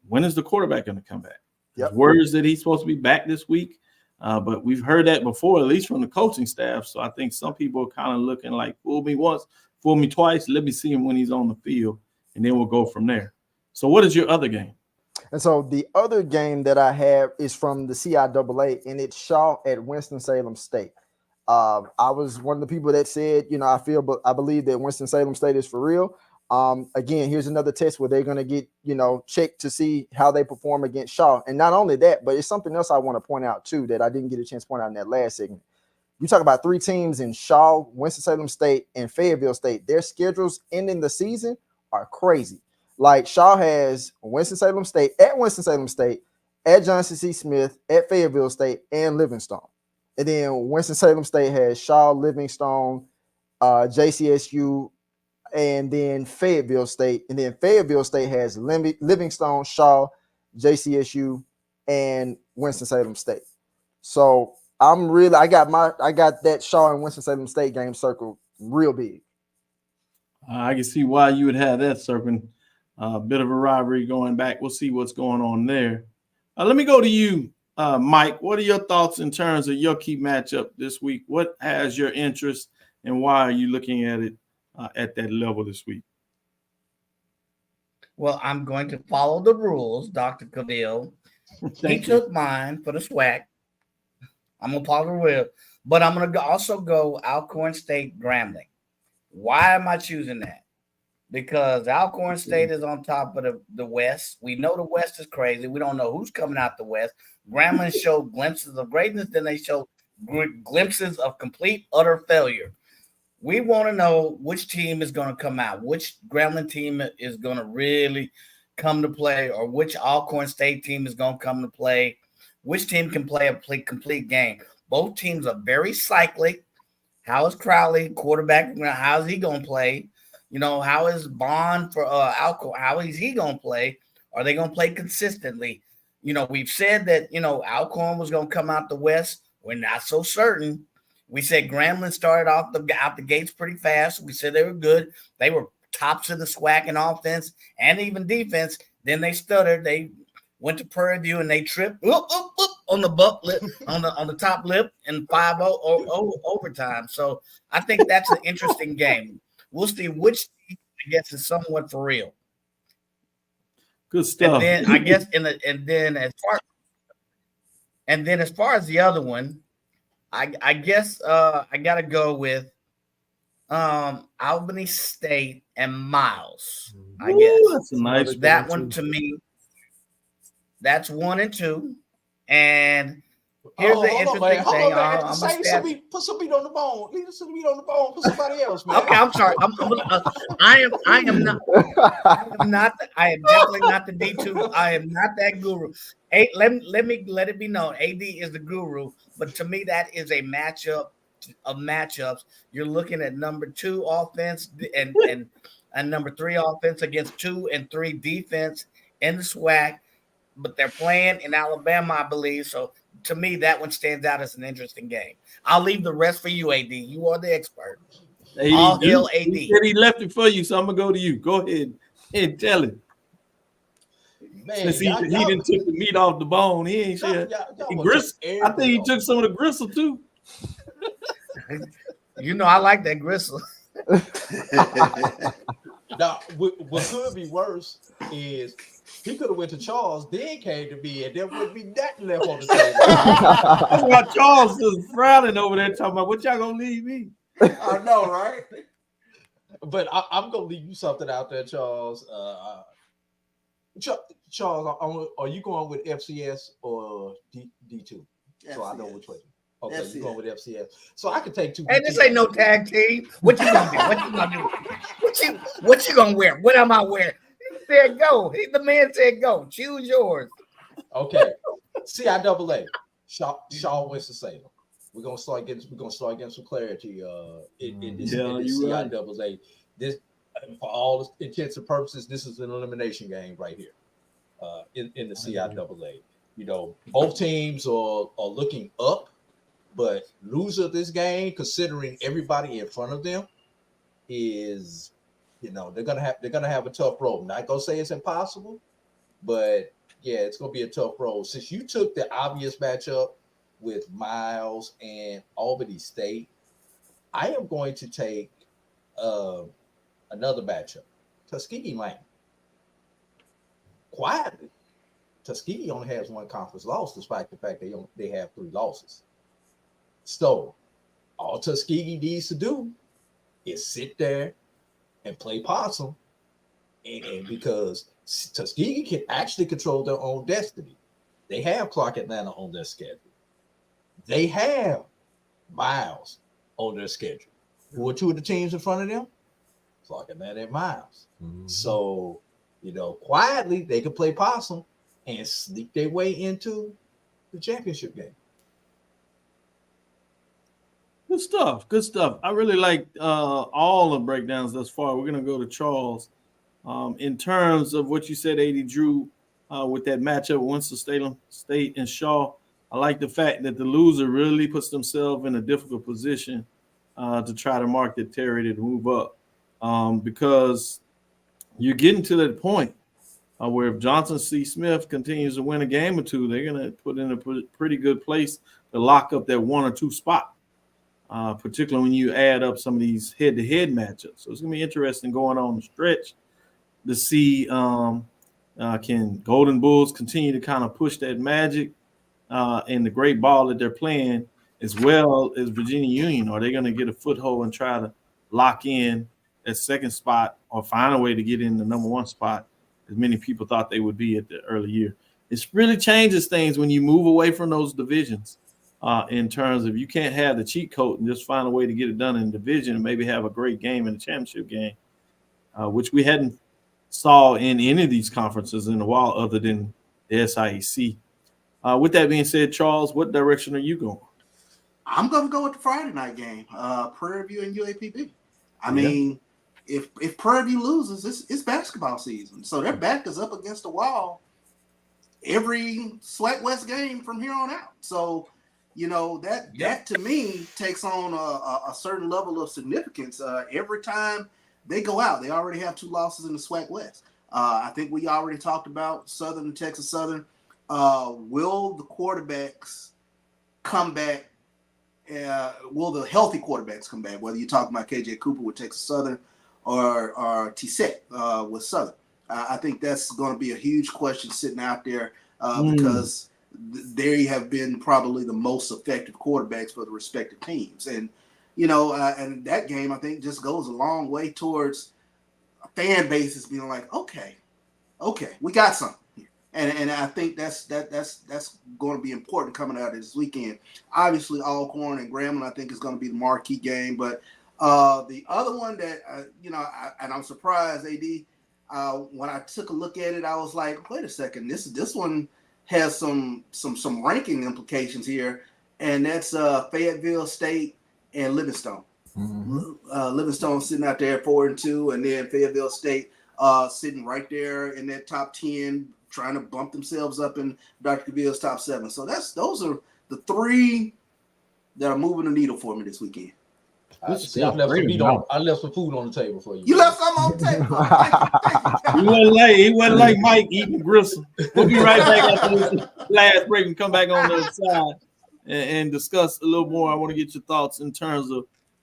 when is the quarterback going to come back? Yep. Words that he's supposed to be back this week. But we've heard that before, at least from the coaching staff. So I think some people are kind of looking like, fool me once, fool me twice. Let me see him when he's on the field, and then we'll go from there. So what is your other game? And so the other game that I have is from the CIAA, and it's Shaw at Winston-Salem State. I was one of the people that said, I believe that Winston-Salem State is for real. Again, here's another test where they're going to get, checked to see how they perform against Shaw. And not only that, but it's something else I want to point out too, that I didn't get a chance to point out in that last segment. You talk about 3 teams in Shaw, Winston-Salem State, and Fayetteville State. Their schedules ending the season are crazy. Like Shaw has Winston-Salem State, at Johnson C. Smith, at Fayetteville State, and Livingstone. And then Winston-Salem State has Shaw, Livingstone, JCSU, and then Fayetteville State. And then Fayetteville State has Livingstone, Shaw, JCSU, and Winston-Salem State. So I got that Shaw and Winston-Salem State game circled real big. I can see why you would have that circling. A bit of a rivalry going back. We'll see what's going on there. Let me go to you, Mike. What are your thoughts in terms of your key matchup this week? What has your interest, and why are you looking at it at that level this week? Well, I'm going to follow the rules, Dr. Cavil. He took mine for the SWAC. I'm going to follow the rule, but I'm going to also go Alcorn State Grambling. Why am I choosing that? Because Alcorn State is on top of the West. We know the West is crazy. We don't know who's coming out the West. Grambling showed glimpses of greatness, then they showed glimpses of complete, utter failure. We want to know which team is going to come out, which Grambling team is going to really come to play, or which Alcorn State team is going to come to play, which team can play a complete game. Both teams are very cyclic. How is Crowley, quarterback, how is he going to play? How is Bond for Alcorn? How is he going to play? Are they going to play consistently? We've said that, Alcorn was going to come out the West. We're not so certain. We said Grambling started out the gates pretty fast. We said they were good. They were tops of the SWAC in offense and even defense. Then they stuttered. They went to Prairie View and they tripped on the butt lip, on the top lip, and 5-0 overtime. So I think that's an interesting game. We'll see which team, I guess, is somewhat for real. Good stuff. And then I guess as far as the other one, I guess I gotta go with Albany State and Miles. I guess that's a nice that one to me. That's 1 and 2, and here's the interesting thing. Put some meat on the bone. Leave some meat on the bone. Put somebody else, man. Okay, I'm sorry. I am not. I am definitely not the D2. I am not that guru. Let it be known. AD is the guru, but to me, that is a matchup of matchups. You're looking at number 2 offense and number 3 offense against 2 and 3 defense in the SWAC, but they're playing in Alabama, I believe. So to me, that one stands out as an interesting game. I'll leave the rest for you, AD. You are the expert. All hail AD. He said he left it for you, so I'm gonna go to you. Go ahead and tell him. Since he didn't took the meat off the bone, he ain't sure. I think he took some of the gristle too. You know, I like that gristle. Now, what could be worse is he could have went to Charles, then came to me, and there wouldn't be nothing left on the table. That's why Charles is frowning over there talking about what y'all gonna leave me. I know, right? But I'm gonna leave you something out there, Charles. Charles, are you going with FCS or D2? So I know which way. Okay, you're going with FCS. So I can take two. Hey, this ain't no tag team. What you gonna do? What you gonna do? What you gonna wear? What am I wearing? He said go. The man said go. Choose yours. Okay. CIAA. Shaw Winston-Salem. We're gonna start getting some clarity in this CIAA. Right. This, for all intents and purposes, this is an elimination game right here. In the CIAA. You know, both teams are looking up. But loser of this game, considering everybody in front of them, is, you know, they're gonna have a tough road. Not gonna say it's impossible, but yeah, it's gonna be a tough road. Since you took the obvious matchup with Miles and Albany State, I am going to take another matchup, Tuskegee Lane. Quietly, Tuskegee only has one conference loss, despite the fact they have 3 losses. So all Tuskegee needs to do is sit there and play possum, and because Tuskegee can actually control their own destiny. They have Clark Atlanta on their schedule. They have Miles on their schedule. Who are 2 of the teams in front of them? Clark Atlanta and Miles. Mm-hmm. So, you know, quietly they can play possum and sneak their way into the championship game. Good stuff. Good stuff. I really like all the breakdowns thus far. We're going to go to Charles. In terms of what you said, AD Drew, with that matchup, Winston-Salem State and Shaw, I like the fact that the loser really puts themselves in a difficult position to try to mark the territory to move up, because you're getting to that point where if Johnson C. Smith continues to win a game or two, they're going to put in a pretty good place to lock up that 1 or 2 spot. Particularly when you add up some of these head-to-head matchups. So it's going to be interesting going on the stretch to see can Golden Bulls continue to kind of push that magic and the great ball that they're playing, as well as Virginia Union. Are they going to get a foothold and try to lock in that second spot or find a way to get in the number 1 spot, as many people thought they would be at the early year? It really changes things when you move away from those divisions. In terms of you can't have the cheat code and just find a way to get it done in the division and maybe have a great game in the championship game, which we hadn't saw in any of these conferences in a while other than the SIAC. With that being said, Charles, what direction are you going? I'm going to go with the Friday night game, Prairie View and UAPB. I mean, if Prairie View loses, it's basketball season. So their back is up against the wall every SWAC West game from here on out. So, you know, that to me takes on a certain level of significance. Every time they go out, they already have 2 losses in the SWAC West. I think we already talked about Southern and Texas Southern. Will the quarterbacks come back? Will the healthy quarterbacks come back? Whether you're talking about KJ Cooper with Texas Southern or T-Set with Southern. I think that's going to be a huge question sitting out there because they have been probably the most effective quarterbacks for the respective teams. And, you know, and that game, I think, just goes a long way towards fan bases being like, okay, we got something here. And I think that's going to be important coming out of this weekend. Obviously, Alcorn and Grambling, I think, is going to be the marquee game. But the other one that, you know, and I'm surprised, AD, when I took a look at it, I was like, wait a second, this one has some ranking implications here, and that's Fayetteville State and Livingstone. Mm-hmm. Livingstone sitting out there at 4-2, and then Fayetteville State sitting right there in that top 10, trying to bump themselves up in Dr. Cavill's top 7. So those are the 3 that are moving the needle for me this weekend. I left some food on the table for you. You left some on the table. He wasn't like Mike eating gristle. We'll be right back after this last break and come back on the other side and discuss a little more. I want to get your thoughts in terms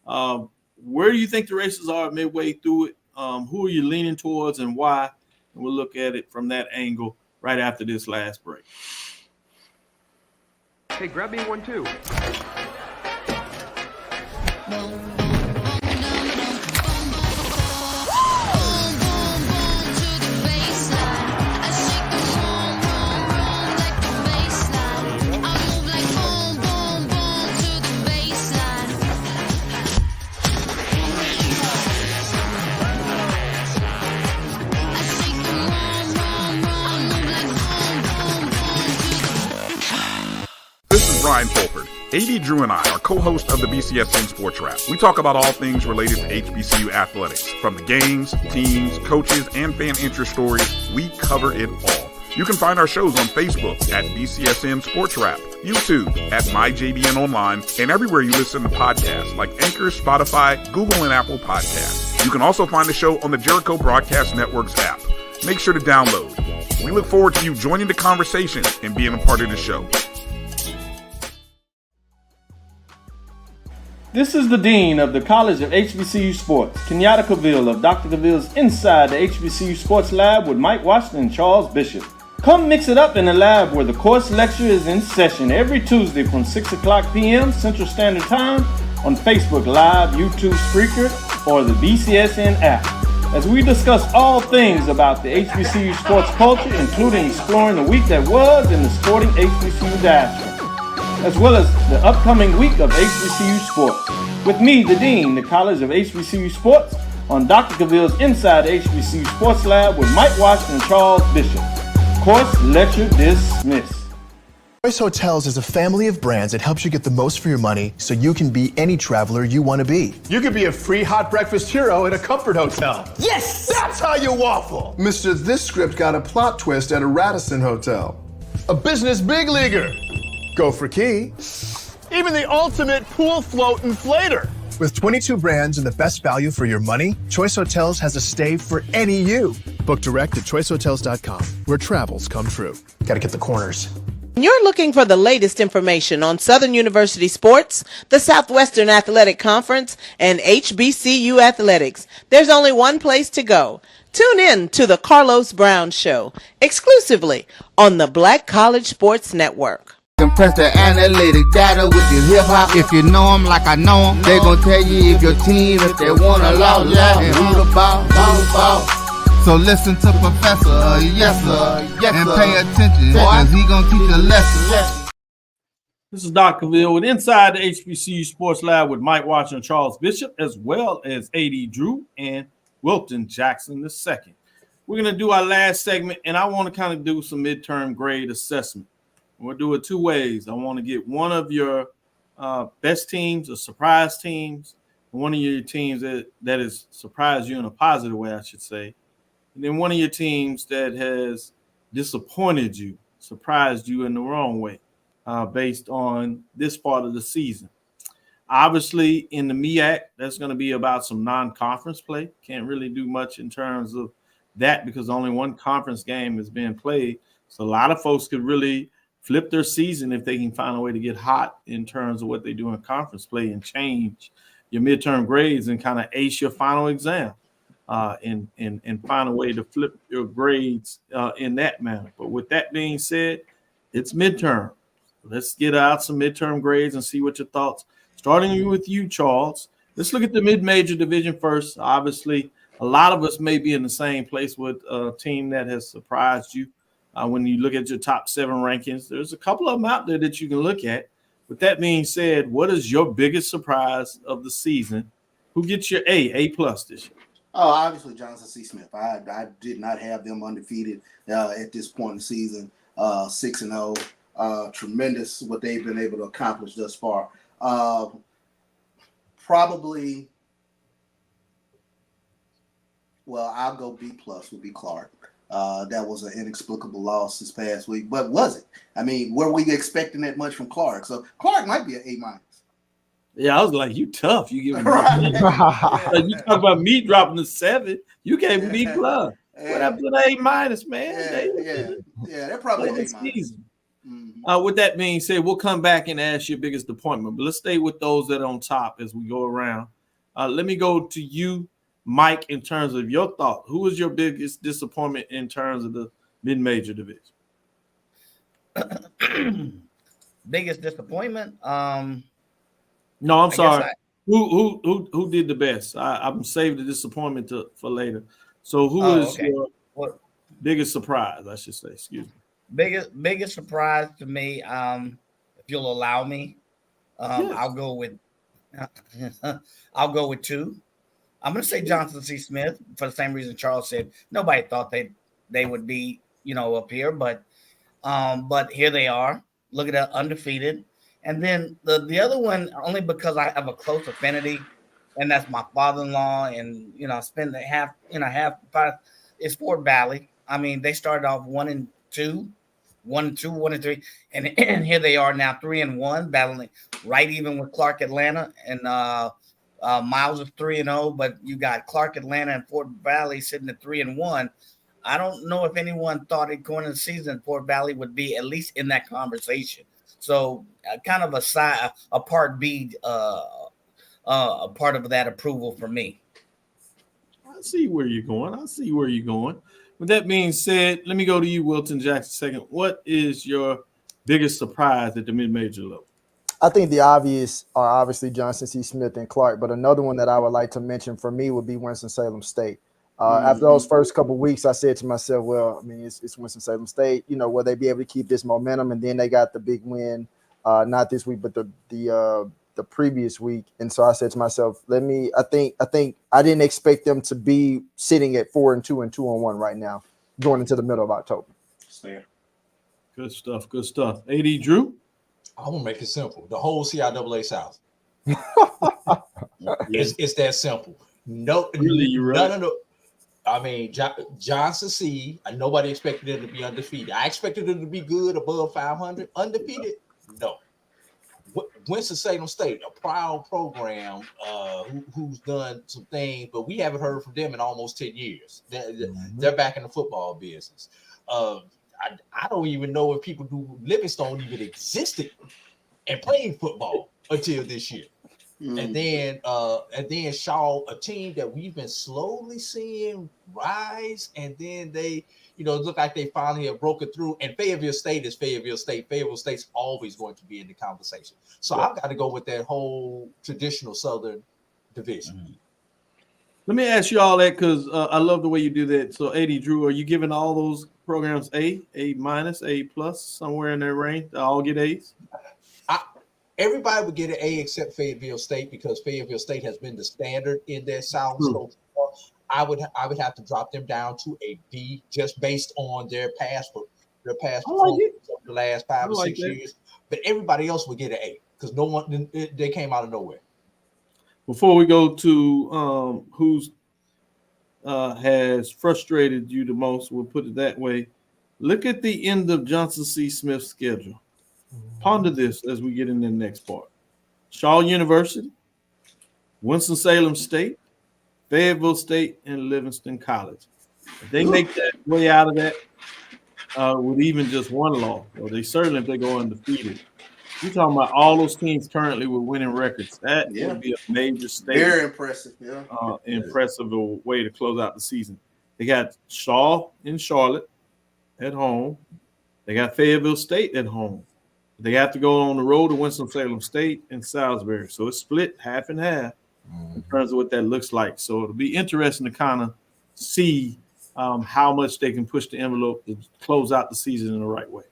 of where do you think the races are midway through it? Who are you leaning towards and why? And we'll look at it from that angle right after this last break. Hey, grab me one too. This is Ryan Fulford. AD Drew and I are co-hosts of the BCSN Sports Wrap. We talk about all things related to HBCU athletics. From the games, teams, coaches, and fan interest stories, we cover it all. You can find our shows on Facebook at BCSN Sports Wrap, YouTube at MyJBN Online, and everywhere you listen to podcasts like Anchor, Spotify, Google, and Apple Podcasts. You can also find the show on the Jericho Broadcast Network's app. Make sure to download. We look forward to you joining the conversation and being a part of the show. This is the Dean of the College of HBCU Sports, Kenyatta Cavil of Dr. Cavil's Inside the HBCU Sports Lab with Mike Washington and Charles Bishop. Come mix it up in the lab where the course lecture is in session every Tuesday from 6 o'clock p.m. Central Standard Time on Facebook Live, YouTube Spreaker, or the BCSN app. As we discuss all things about the HBCU sports culture, including exploring the week that was in the sporting HBCU diaspora, as well as the upcoming week of HBCU sports. With me, the Dean, the College of HBCU Sports, on Dr. Cavil's Inside the HBCU Sports Lab with Mike Washington and Charles Bishop. Course lecture dismissed. Choice Hotels is a family of brands that helps you get the most for your money so you can be any traveler you want to be. You could be a free hot breakfast hero at a comfort hotel. Yes! That's how you waffle. Mister, this script got a plot twist at a Radisson hotel. A business big leaguer. Go for key. Even the ultimate pool float inflator. With 22 brands and the best value for your money, Choice Hotels has a stay for any you. Book direct at choicehotels.com, where travels come true. Gotta get the corners. You're looking for the latest information on Southern University sports, the Southwestern Athletic Conference, and HBCU athletics. There's only one place to go. Tune in to the Carlos Brown Show, exclusively on the Black College Sports Network. Compress the analytic data with your hip hop. If you know them like I know them, they gon' tell you if your team, if they wanna lose, and who the ball. So listen to Professor, yes sir, and pay attention, cause he gon' teach a lesson. This is Dr. Cavil with Inside the HBCU Sports Lab with Mike Washington and Charles Bishop, as well as AD Drew and Wilton Jackson II. We're gonna do our last segment, and I want to kind of do some midterm grade assessment. We'll do it two ways. I want to get one of your best teams or surprise teams, and one of your teams that has surprised you in a positive way, I should say. And then one of your teams that has disappointed you, surprised you in the wrong way, based on this part of the season. Obviously, in the MEAC, that's going to be about some non-conference play. Can't really do much in terms of that because only one conference game is being played. So a lot of folks could really flip their season if they can find a way to get hot in terms of what they do in conference play and change your midterm grades and kind of ace your final exam and find a way to flip your grades in that manner. But with that being said, it's midterm. Let's get out some midterm grades and see what your thoughts. Starting with you, Charles. Let's look at the mid-major division first. Obviously, a lot of us may be in the same place with a team that has surprised you. When you look at your top 7 rankings, there's a couple of them out there that you can look at. With that being said, what is your biggest surprise of the season? Who gets your A+ this year? Oh, obviously Johnson C. Smith. I did not have them undefeated at this point in the season. 6-0. Tremendous what they've been able to accomplish thus far. Probably, well, I'll go B+ would be Clark. That was an inexplicable loss this past week, but was it? I mean, were we expecting that much from Clark? So Clark might be an A-. Yeah, I was like, you tough. You give him Right. like, you talk about me dropping the 7. You gave him B plus. What Yeah. happened to the A minus, man? They're probably Play A the minus. season. Mhm. With that being said, we'll come back and ask your biggest disappointment, but let's stay with those that are on top as we go around. Let me go to you, Mike, in terms of your thought. Who was your biggest disappointment in terms of the mid-major division? Biggest disappointment? No, I'm I guess sorry. Who did the best? I'm saving the disappointment for later. So who is okay. your What biggest surprise? I should say. Excuse me. biggest surprise to me? If you'll allow me, Yes. I'll go with I'll go with 2. I'm going to say Johnson C. Smith for the same reason Charles said. Nobody thought they would be, up here, but here they are. Look at that, undefeated. And then the other one, only because I have a close affinity, and that's my father-in-law, and I spend the half is Fort Valley. I mean, they started off 1-2, 1-2, 1-3, and here they are now 3-1, battling right even with Clark Atlanta, and Miles is 3-0, but you got Clark Atlanta and Fort Valley sitting at 3-1. I don't know if anyone thought it going into the season Fort Valley would be at least in that conversation. So kind of a part B, a part of that approval for me. I see where you're going. With that being said, let me go to you, Wilton Jackson, second. What is your biggest surprise at the mid-major level? I think the obvious are obviously Johnson C. Smith and Clark, but another one that I would like to mention for me would be Winston-Salem State. After those first couple of weeks, I said to myself, well, I mean, it's Winston-Salem State. Will they be able to keep this momentum? And then they got the big win, not this week, but the previous week. And so I said to myself, I think I didn't expect them to be sitting at 4-2 and 2-1 right now, going into the middle of October. Fair. Good stuff. AD Drew? I want to make it simple. The whole CIAA South. It's that simple. No, really, you're right. No. I mean, Johnson C. Nobody expected them to be undefeated. I expected them to be good, above 500. Undefeated? No. Winston-Salem State, a proud program who's done some things, but we haven't heard from them in almost 10 years. They're back in the football business. I don't even know if people do Livingstone even existed and playing football until this year. And then Shaw, a team that we've been slowly seeing rise, and then they, look like they finally have broken through. And Fayetteville State is Fayetteville State. Fayetteville State's always going to be in the conversation. So I've got to go with that whole traditional Southern division. Let me ask you all that because I love the way you do that. So, AD Drew, are you giving all those programs A minus, A plus, somewhere in their range? They all get A's? Everybody would get an A except Fayetteville State because Fayetteville State has been the standard in their South. So I would have to drop them down to a B just based on their past performance over the last 5 or 6 years. But everybody else would get an A because no one they came out of nowhere. Before we go to who's has frustrated you the most, we'll put it that way. Look at the end of Johnson C. Smith's schedule. Ponder this as we get in the next part. Shaw University, Winston-Salem State, Fayetteville State, and Livingston College. If they make that way out of that with even just one loss, or they certainly if they go undefeated. You're talking about all those teams currently with winning records. That would be a major statement. Very impressive. Yeah. Impressive way to close out the season. They got Shaw in Charlotte at home. They got Fayetteville State at home. They have to go on the road to Winston-Salem State and Salisbury. So it's split half and half in terms of what that looks like. So it'll be interesting to kind of see how much they can push the envelope to close out the season in the right way.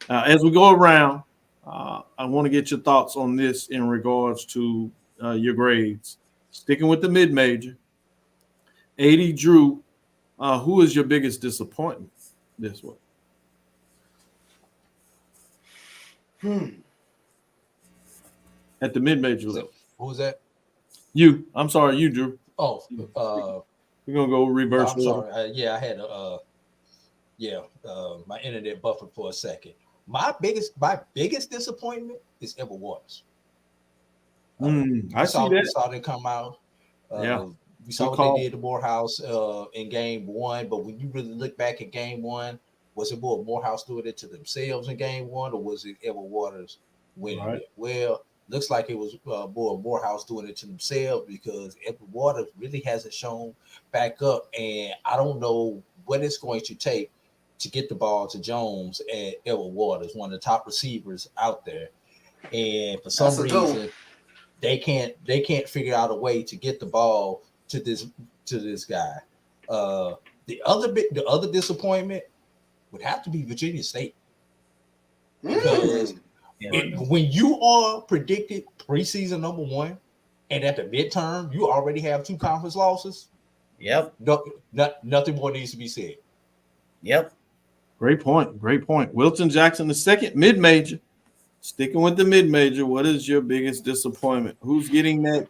As we go around, I want to get your thoughts on this in regards to your grades. Sticking with the mid-major, AD Drew, who is your biggest disappointment this way? At the mid-major level. Who was that? You. I'm sorry, you, Drew. Oh, we're gonna go reverse. I'm sorry. I had my internet buffered for a second. My biggest disappointment is Ever Waters. I see that. We saw them come out. Yeah. We saw what they did to Morehouse in game one, but when you really look back at game one, was it more Morehouse doing it to themselves in game one, or was it Edward Waters winning it? Well, looks like it was more Morehouse doing it to themselves because Edward Waters really hasn't shown back up, and I don't know what it's going to take to get the ball to Jones and Edward Waters, one of the top receivers out there, and for some reason they can't figure out a way to get the ball to this guy. The other disappointment would have to be Virginia State, because when you are predicted preseason number one, and at the midterm you already have 2 conference losses. Yep. Nothing more needs to be said. Yep. Great point. Wilton Jackson, the second mid-major. Sticking with the mid-major, what is your biggest disappointment? Who's getting that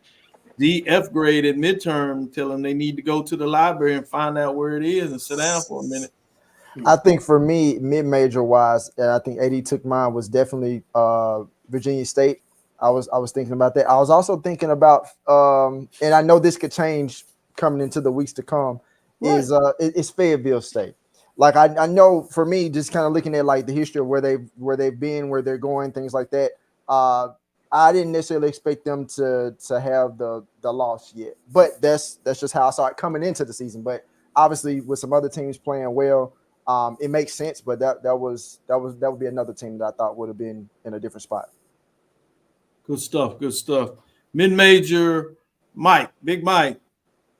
DF grade at midterm? Tell them they need to go to the library and find out where it is and sit down for a minute. I think for me, mid-major wise, and I think AD took mine, was definitely Virginia State. I was thinking about that. I was also thinking about, and I know this could change coming into the weeks to come, is Fayetteville State. Like I know for me, just kind of looking at like the history of where they've been, where they're going, things like that. I didn't necessarily expect them to have the loss yet, but that's just how I saw it coming into the season. But obviously, with some other teams playing well, it makes sense. But that would be another team that I thought would have been in a different spot. Good stuff. Mid-major, Big Mike.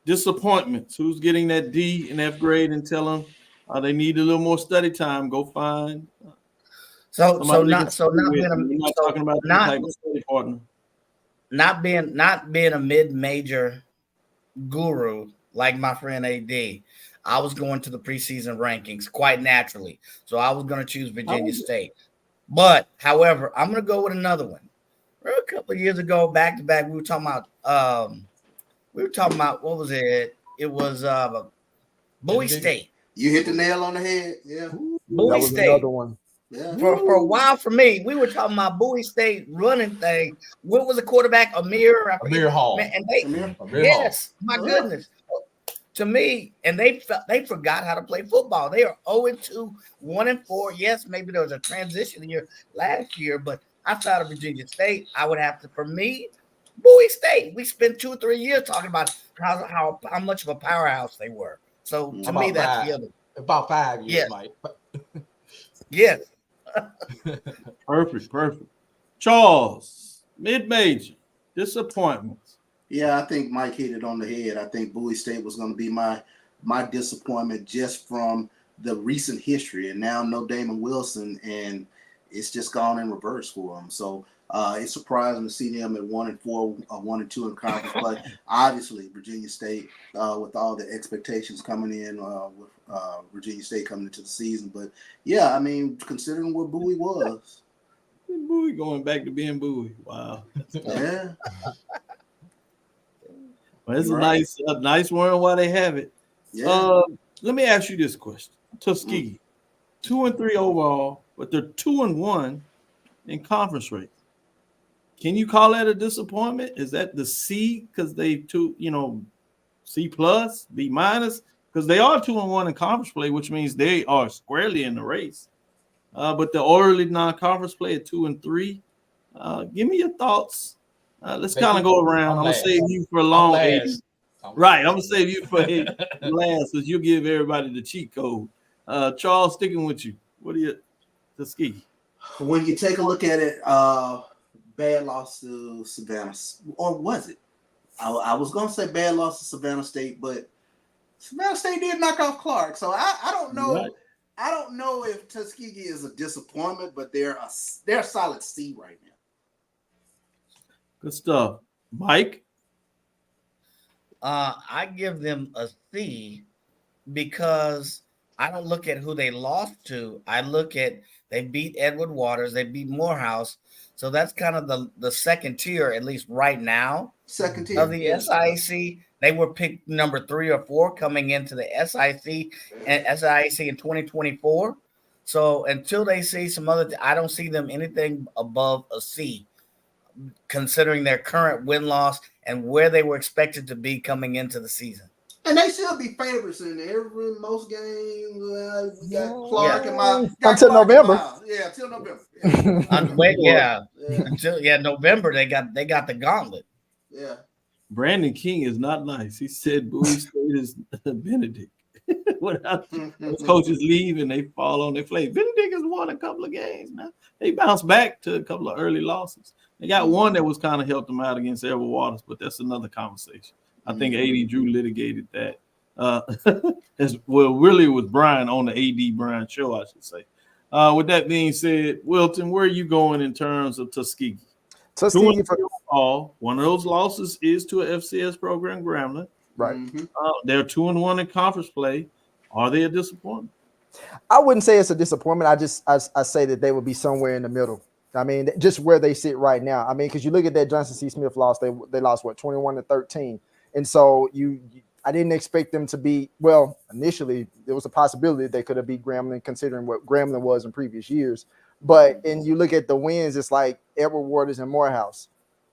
Disappointments. Who's getting that D and F grade, and tell them they need a little more study time. Go find. Not being a mid-major guru like my friend AD. I was going to the preseason rankings quite naturally, so I was going to choose Virginia State. But however, I'm going to go with another one. A couple of years ago, back to back, we were talking about what was it? It was Bowie State. You hit the nail on the head. Yeah. Bowie State. Another one. Yeah. For a while for me, we were talking about Bowie State running thing. What was the quarterback? Amir Hall. My goodness. To me, and they forgot how to play football. They are 0-2, 1-4. Yes, maybe there was a transition year last year, but outside of Virginia State, I would have to, for me, Bowie State. We spent 2 or 3 years talking about how much of a powerhouse they were. So to me, that's the other. About 5 years, Mike. Yes. Perfect. Charles, mid-major, disappointments. Yeah, I think Mike hit it on the head. I think Bowie State was going to be my disappointment just from the recent history, and now no Damon Wilson, and it's just gone in reverse for them. So it's surprising to see them at 1-4, 1-2 in conference play. Obviously, Virginia State, with all the expectations coming in with Virginia State coming into the season. But yeah, I mean, considering what Bowie was, Bowie going back to being Bowie. Wow. Yeah. Well, it's a nice one while they have it. Yeah. Let me ask you this question: Tuskegee, 2-3 overall, but they're 2-1 in conference race. Can you call that a disappointment? Is that the C because they C plus, B minus? Because they are 2-1 in conference play, which means they are squarely in the race. But the early non-conference play at 2-3. Give me your thoughts. Let's kind of go around. I'm gonna save you for a long. Right, I'm gonna save you for last, because you'll give everybody the cheat code. Charles, sticking with you. What do you, Tuskegee? When you take a look at it, bad loss to Savannah, or was it? I was gonna say bad loss to Savannah State, but Savannah State did knock off Clark, so I don't know. Right. I don't know if Tuskegee is a disappointment, but they're a solid C right now. Good stuff, Mike. I give them a C because I don't look at who they lost to. I look at they beat Edward Waters, they beat Morehouse. So that's kind of the second tier, at least right now. Second tier of the SIAC. They were picked number 3 or 4 coming into the SIAC in 2024. So until they see some other, I don't see them anything above a C considering their current win-loss and where they were expected to be coming into the season. And they should be favorites in most games. We got Clark and Miles. Until November. Yeah, until November. Until November they got the gauntlet. Yeah. Brandon King is not nice. He said Bowie State is Benedict. Those coaches leave and they fall on their face. Benedict has won a couple of games now. They bounced back to a couple of early losses. They got one that was kind of helped them out against Edward Waters, but that's another conversation. I think AD Drew litigated that. As well, really was Brian on the AD Brian show, I should say. With that being said, Wilton, where are you going in terms of Tuskegee? Tuskegee one of those losses is to a FCS program, Grambling. Right. They're 2-1 in conference play. Are they a disappointment? I wouldn't say it's a disappointment. I say that they would be somewhere in the middle. I mean, just where they sit right now. I mean, because you look at that Johnson C. Smith loss, they lost 21-13, and so I didn't expect them to be, well, initially there was a possibility they could have beat Grambling considering what Grambling was in previous years. But and you look at the wins, it's like Edward Waters and Morehouse,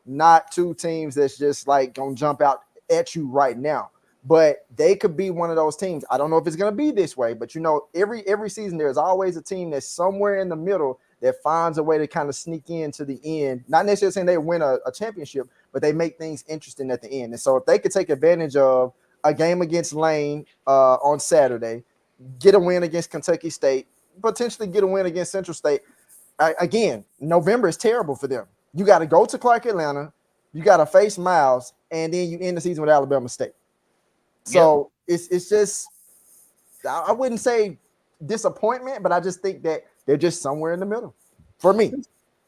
not two teams that's just like gonna jump out at you right now. But they could be one of those teams. I don't know if it's gonna be this way, but every season there's always a team that's somewhere in the middle that finds a way to kind of sneak into the end. Not necessarily saying they win a championship, but they make things interesting at the end. And so if they could take advantage of a game against Lane on Saturday, get a win against Kentucky State, potentially get a win against Central State. Again, November is terrible for them. You got to go to Clark Atlanta, you got to face Miles, and then you end the season with Alabama State. So it's just, I wouldn't say disappointment, but I just think that they're just somewhere in the middle for me.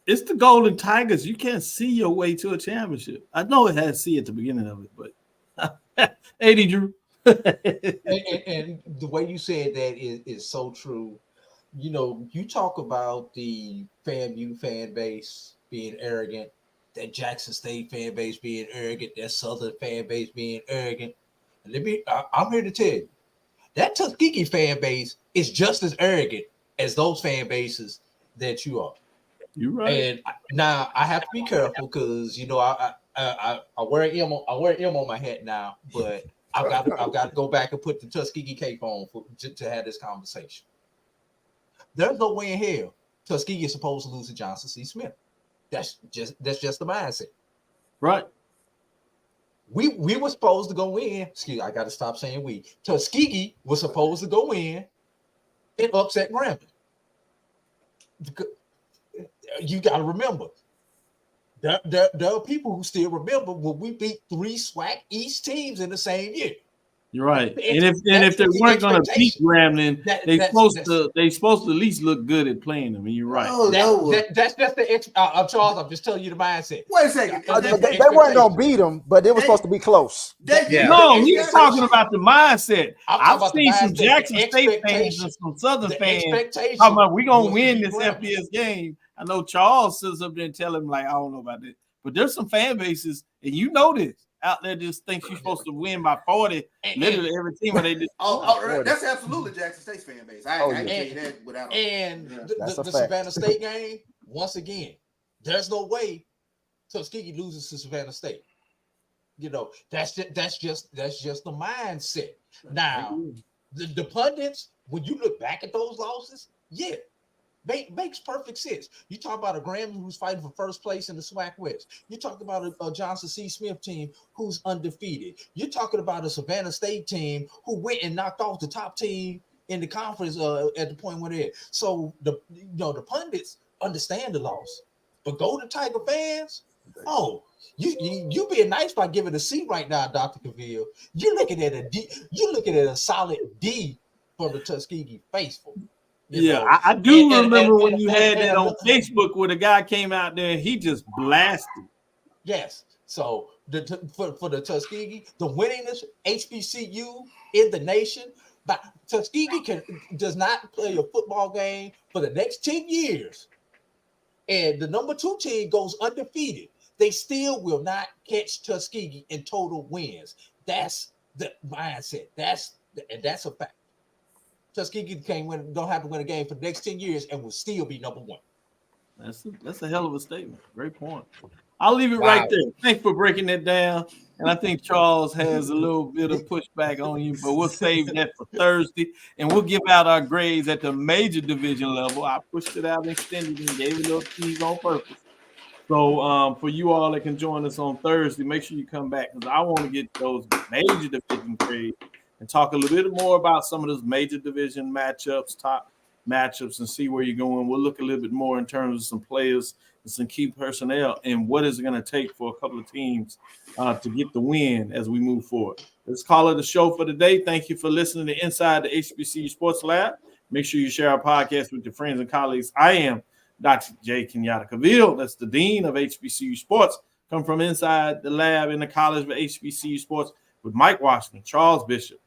It's the Golden Tigers. You can't see your way to a championship. I know it had C at the beginning of it, but AD Drew. and the way you said that is so true. You know, you talk about the FAMU fan base being arrogant, that Jackson State fan base being arrogant, that Southern fan base being arrogant. And I'm here to tell you, that Tuskegee fan base is just as arrogant as those fan bases that you are. You're right. And now I have to be careful because I wear an M on my head now, but I've got to go back and put the Tuskegee cape on to have this conversation. There's no way in hell Tuskegee is supposed to lose to Johnson C. Smith. That's just the mindset. Right. We were supposed to go in. Excuse me, I got to stop saying we. Tuskegee was supposed to go in and upset Grambling. You got to remember, there are people who still remember when we beat 3 SWAC East teams in the same year. You're right. And if they weren't going to beat Grambling, they supposed to at least look good at playing them. And you're right. That's just the Charles. I'm just telling you the mindset. Wait a second. They weren't going to beat them, but they were supposed to be close. No, he's talking about the mindset. I've seen some Jackson State fans and some Southern fans talking about we're going to win this FBS game. I know Charles sits up there and tell him, like, I don't know about this. But there's some fan bases, and you know this, out there just thinks you're supposed to win by 40, literally every team. They just that's absolutely Jackson State's fan base. I can tell you that without the Savannah State game, once again, there's no way Tuskegee loses to Savannah State. You know, that's just the mindset. Now, the pundits, when you look back at those losses, makes perfect sense. You talk about a Grambling who's fighting for first place in the SWAC West. You talk about a Johnson C. Smith team who's undefeated. You're talking about a Savannah State team who went and knocked off the top team in the conference at the point where they're at. So the pundits understand the loss, but Golden Tiger fans, you being nice by giving a C right now, Dr. Cavil. You're looking at a D. You're looking at a solid D for the Tuskegee faithful. I do remember when you had that on Facebook where the guy came out there and he just blasted. Yes. So for the Tuskegee, the winningest HBCU in the nation, but Tuskegee does not play a football game for the next 10 years. And the number 2 team goes undefeated. They still will not catch Tuskegee in total wins. That's the mindset. That's a fact. Tuskegee don't have to win a game for the next 10 years and will still be number 1. That's a hell of a statement. Great point. I'll leave it right there. Thanks for breaking that down. And I think Charles has a little bit of pushback on you, but we'll save that for Thursday. And we'll give out our grades at the major division level. I pushed it out and extended and gave it a little tease on purpose. So for you all that can join us on Thursday, make sure you come back because I want to get those major division grades and talk a little bit more about some of those major division matchups, top matchups, and see where you're going. We'll look a little bit more in terms of some players and some key personnel and what is it going to take for a couple of teams to get the win as we move forward. Let's call it a show for today. Thank you for listening to Inside the HBCU Sports Lab. Make sure you share our podcast with your friends and colleagues. I am Dr. J. Kenyatta Cavil. That's the Dean of HBCU Sports. Come from inside the lab in the College of HBCU Sports with Mike Washington, Charles Bishop.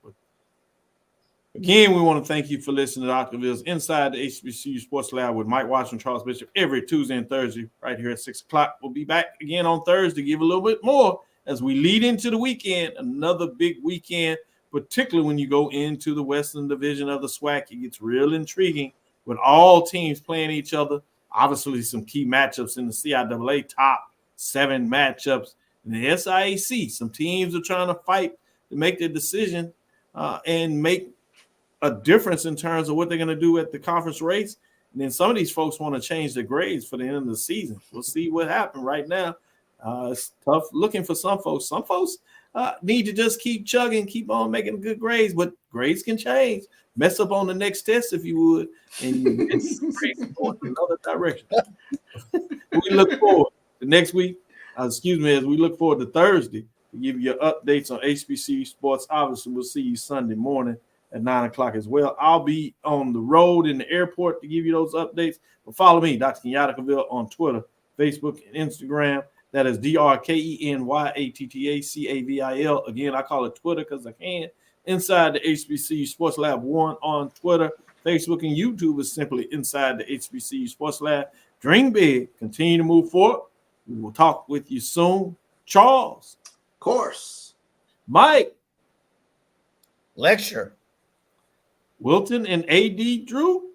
Again, we want to thank you for listening to Dr. Cavill's Inside the HBCU Sports Lab with Mike Washington, Charles Bishop every Tuesday and Thursday right here at 6 o'clock. We'll be back again on Thursday to give a little bit more as we lead into the weekend, another big weekend, particularly when you go into the Western Division of the SWAC. It gets real intriguing with all teams playing each other. Obviously, some key matchups in the CIAA, top 7 matchups. In the SIAC, some teams are trying to fight to make their decision and make a difference in terms of what they're going to do at the conference race. And then some of these folks want to change their grades for the end of the season. We'll see what happens right now. It's tough looking for some folks. Some folks need to just keep chugging, keep on making good grades, but grades can change. Mess up on the next test if you would, and you get going in another direction. We look forward to next week. As we look forward to Thursday to give you updates on HBCU sports. Obviously, we'll see you Sunday morning at 9 o'clock as well. I'll be on the road in the airport to give you those updates. But follow me, Dr. Kenyatta Cavil, on Twitter, Facebook, and Instagram. That is DrKenyattaCavil. Again, I call it Twitter because I can. Inside the HBCU Sports Lab 1 on Twitter, Facebook, and YouTube is simply Inside the HBCU Sports Lab. Dream big. Continue to move forward. We will talk with you soon. Charles. Of course. Mike. Lecture. Wilton and AD Drew.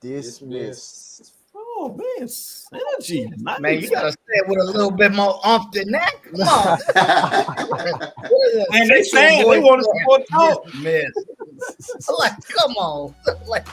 Dismissed. Oh, man. Synergy. Nice. Man, you got to say it with a little bit more oomph than that. Come on. And they saying they want to support talk. Like, come on. Like,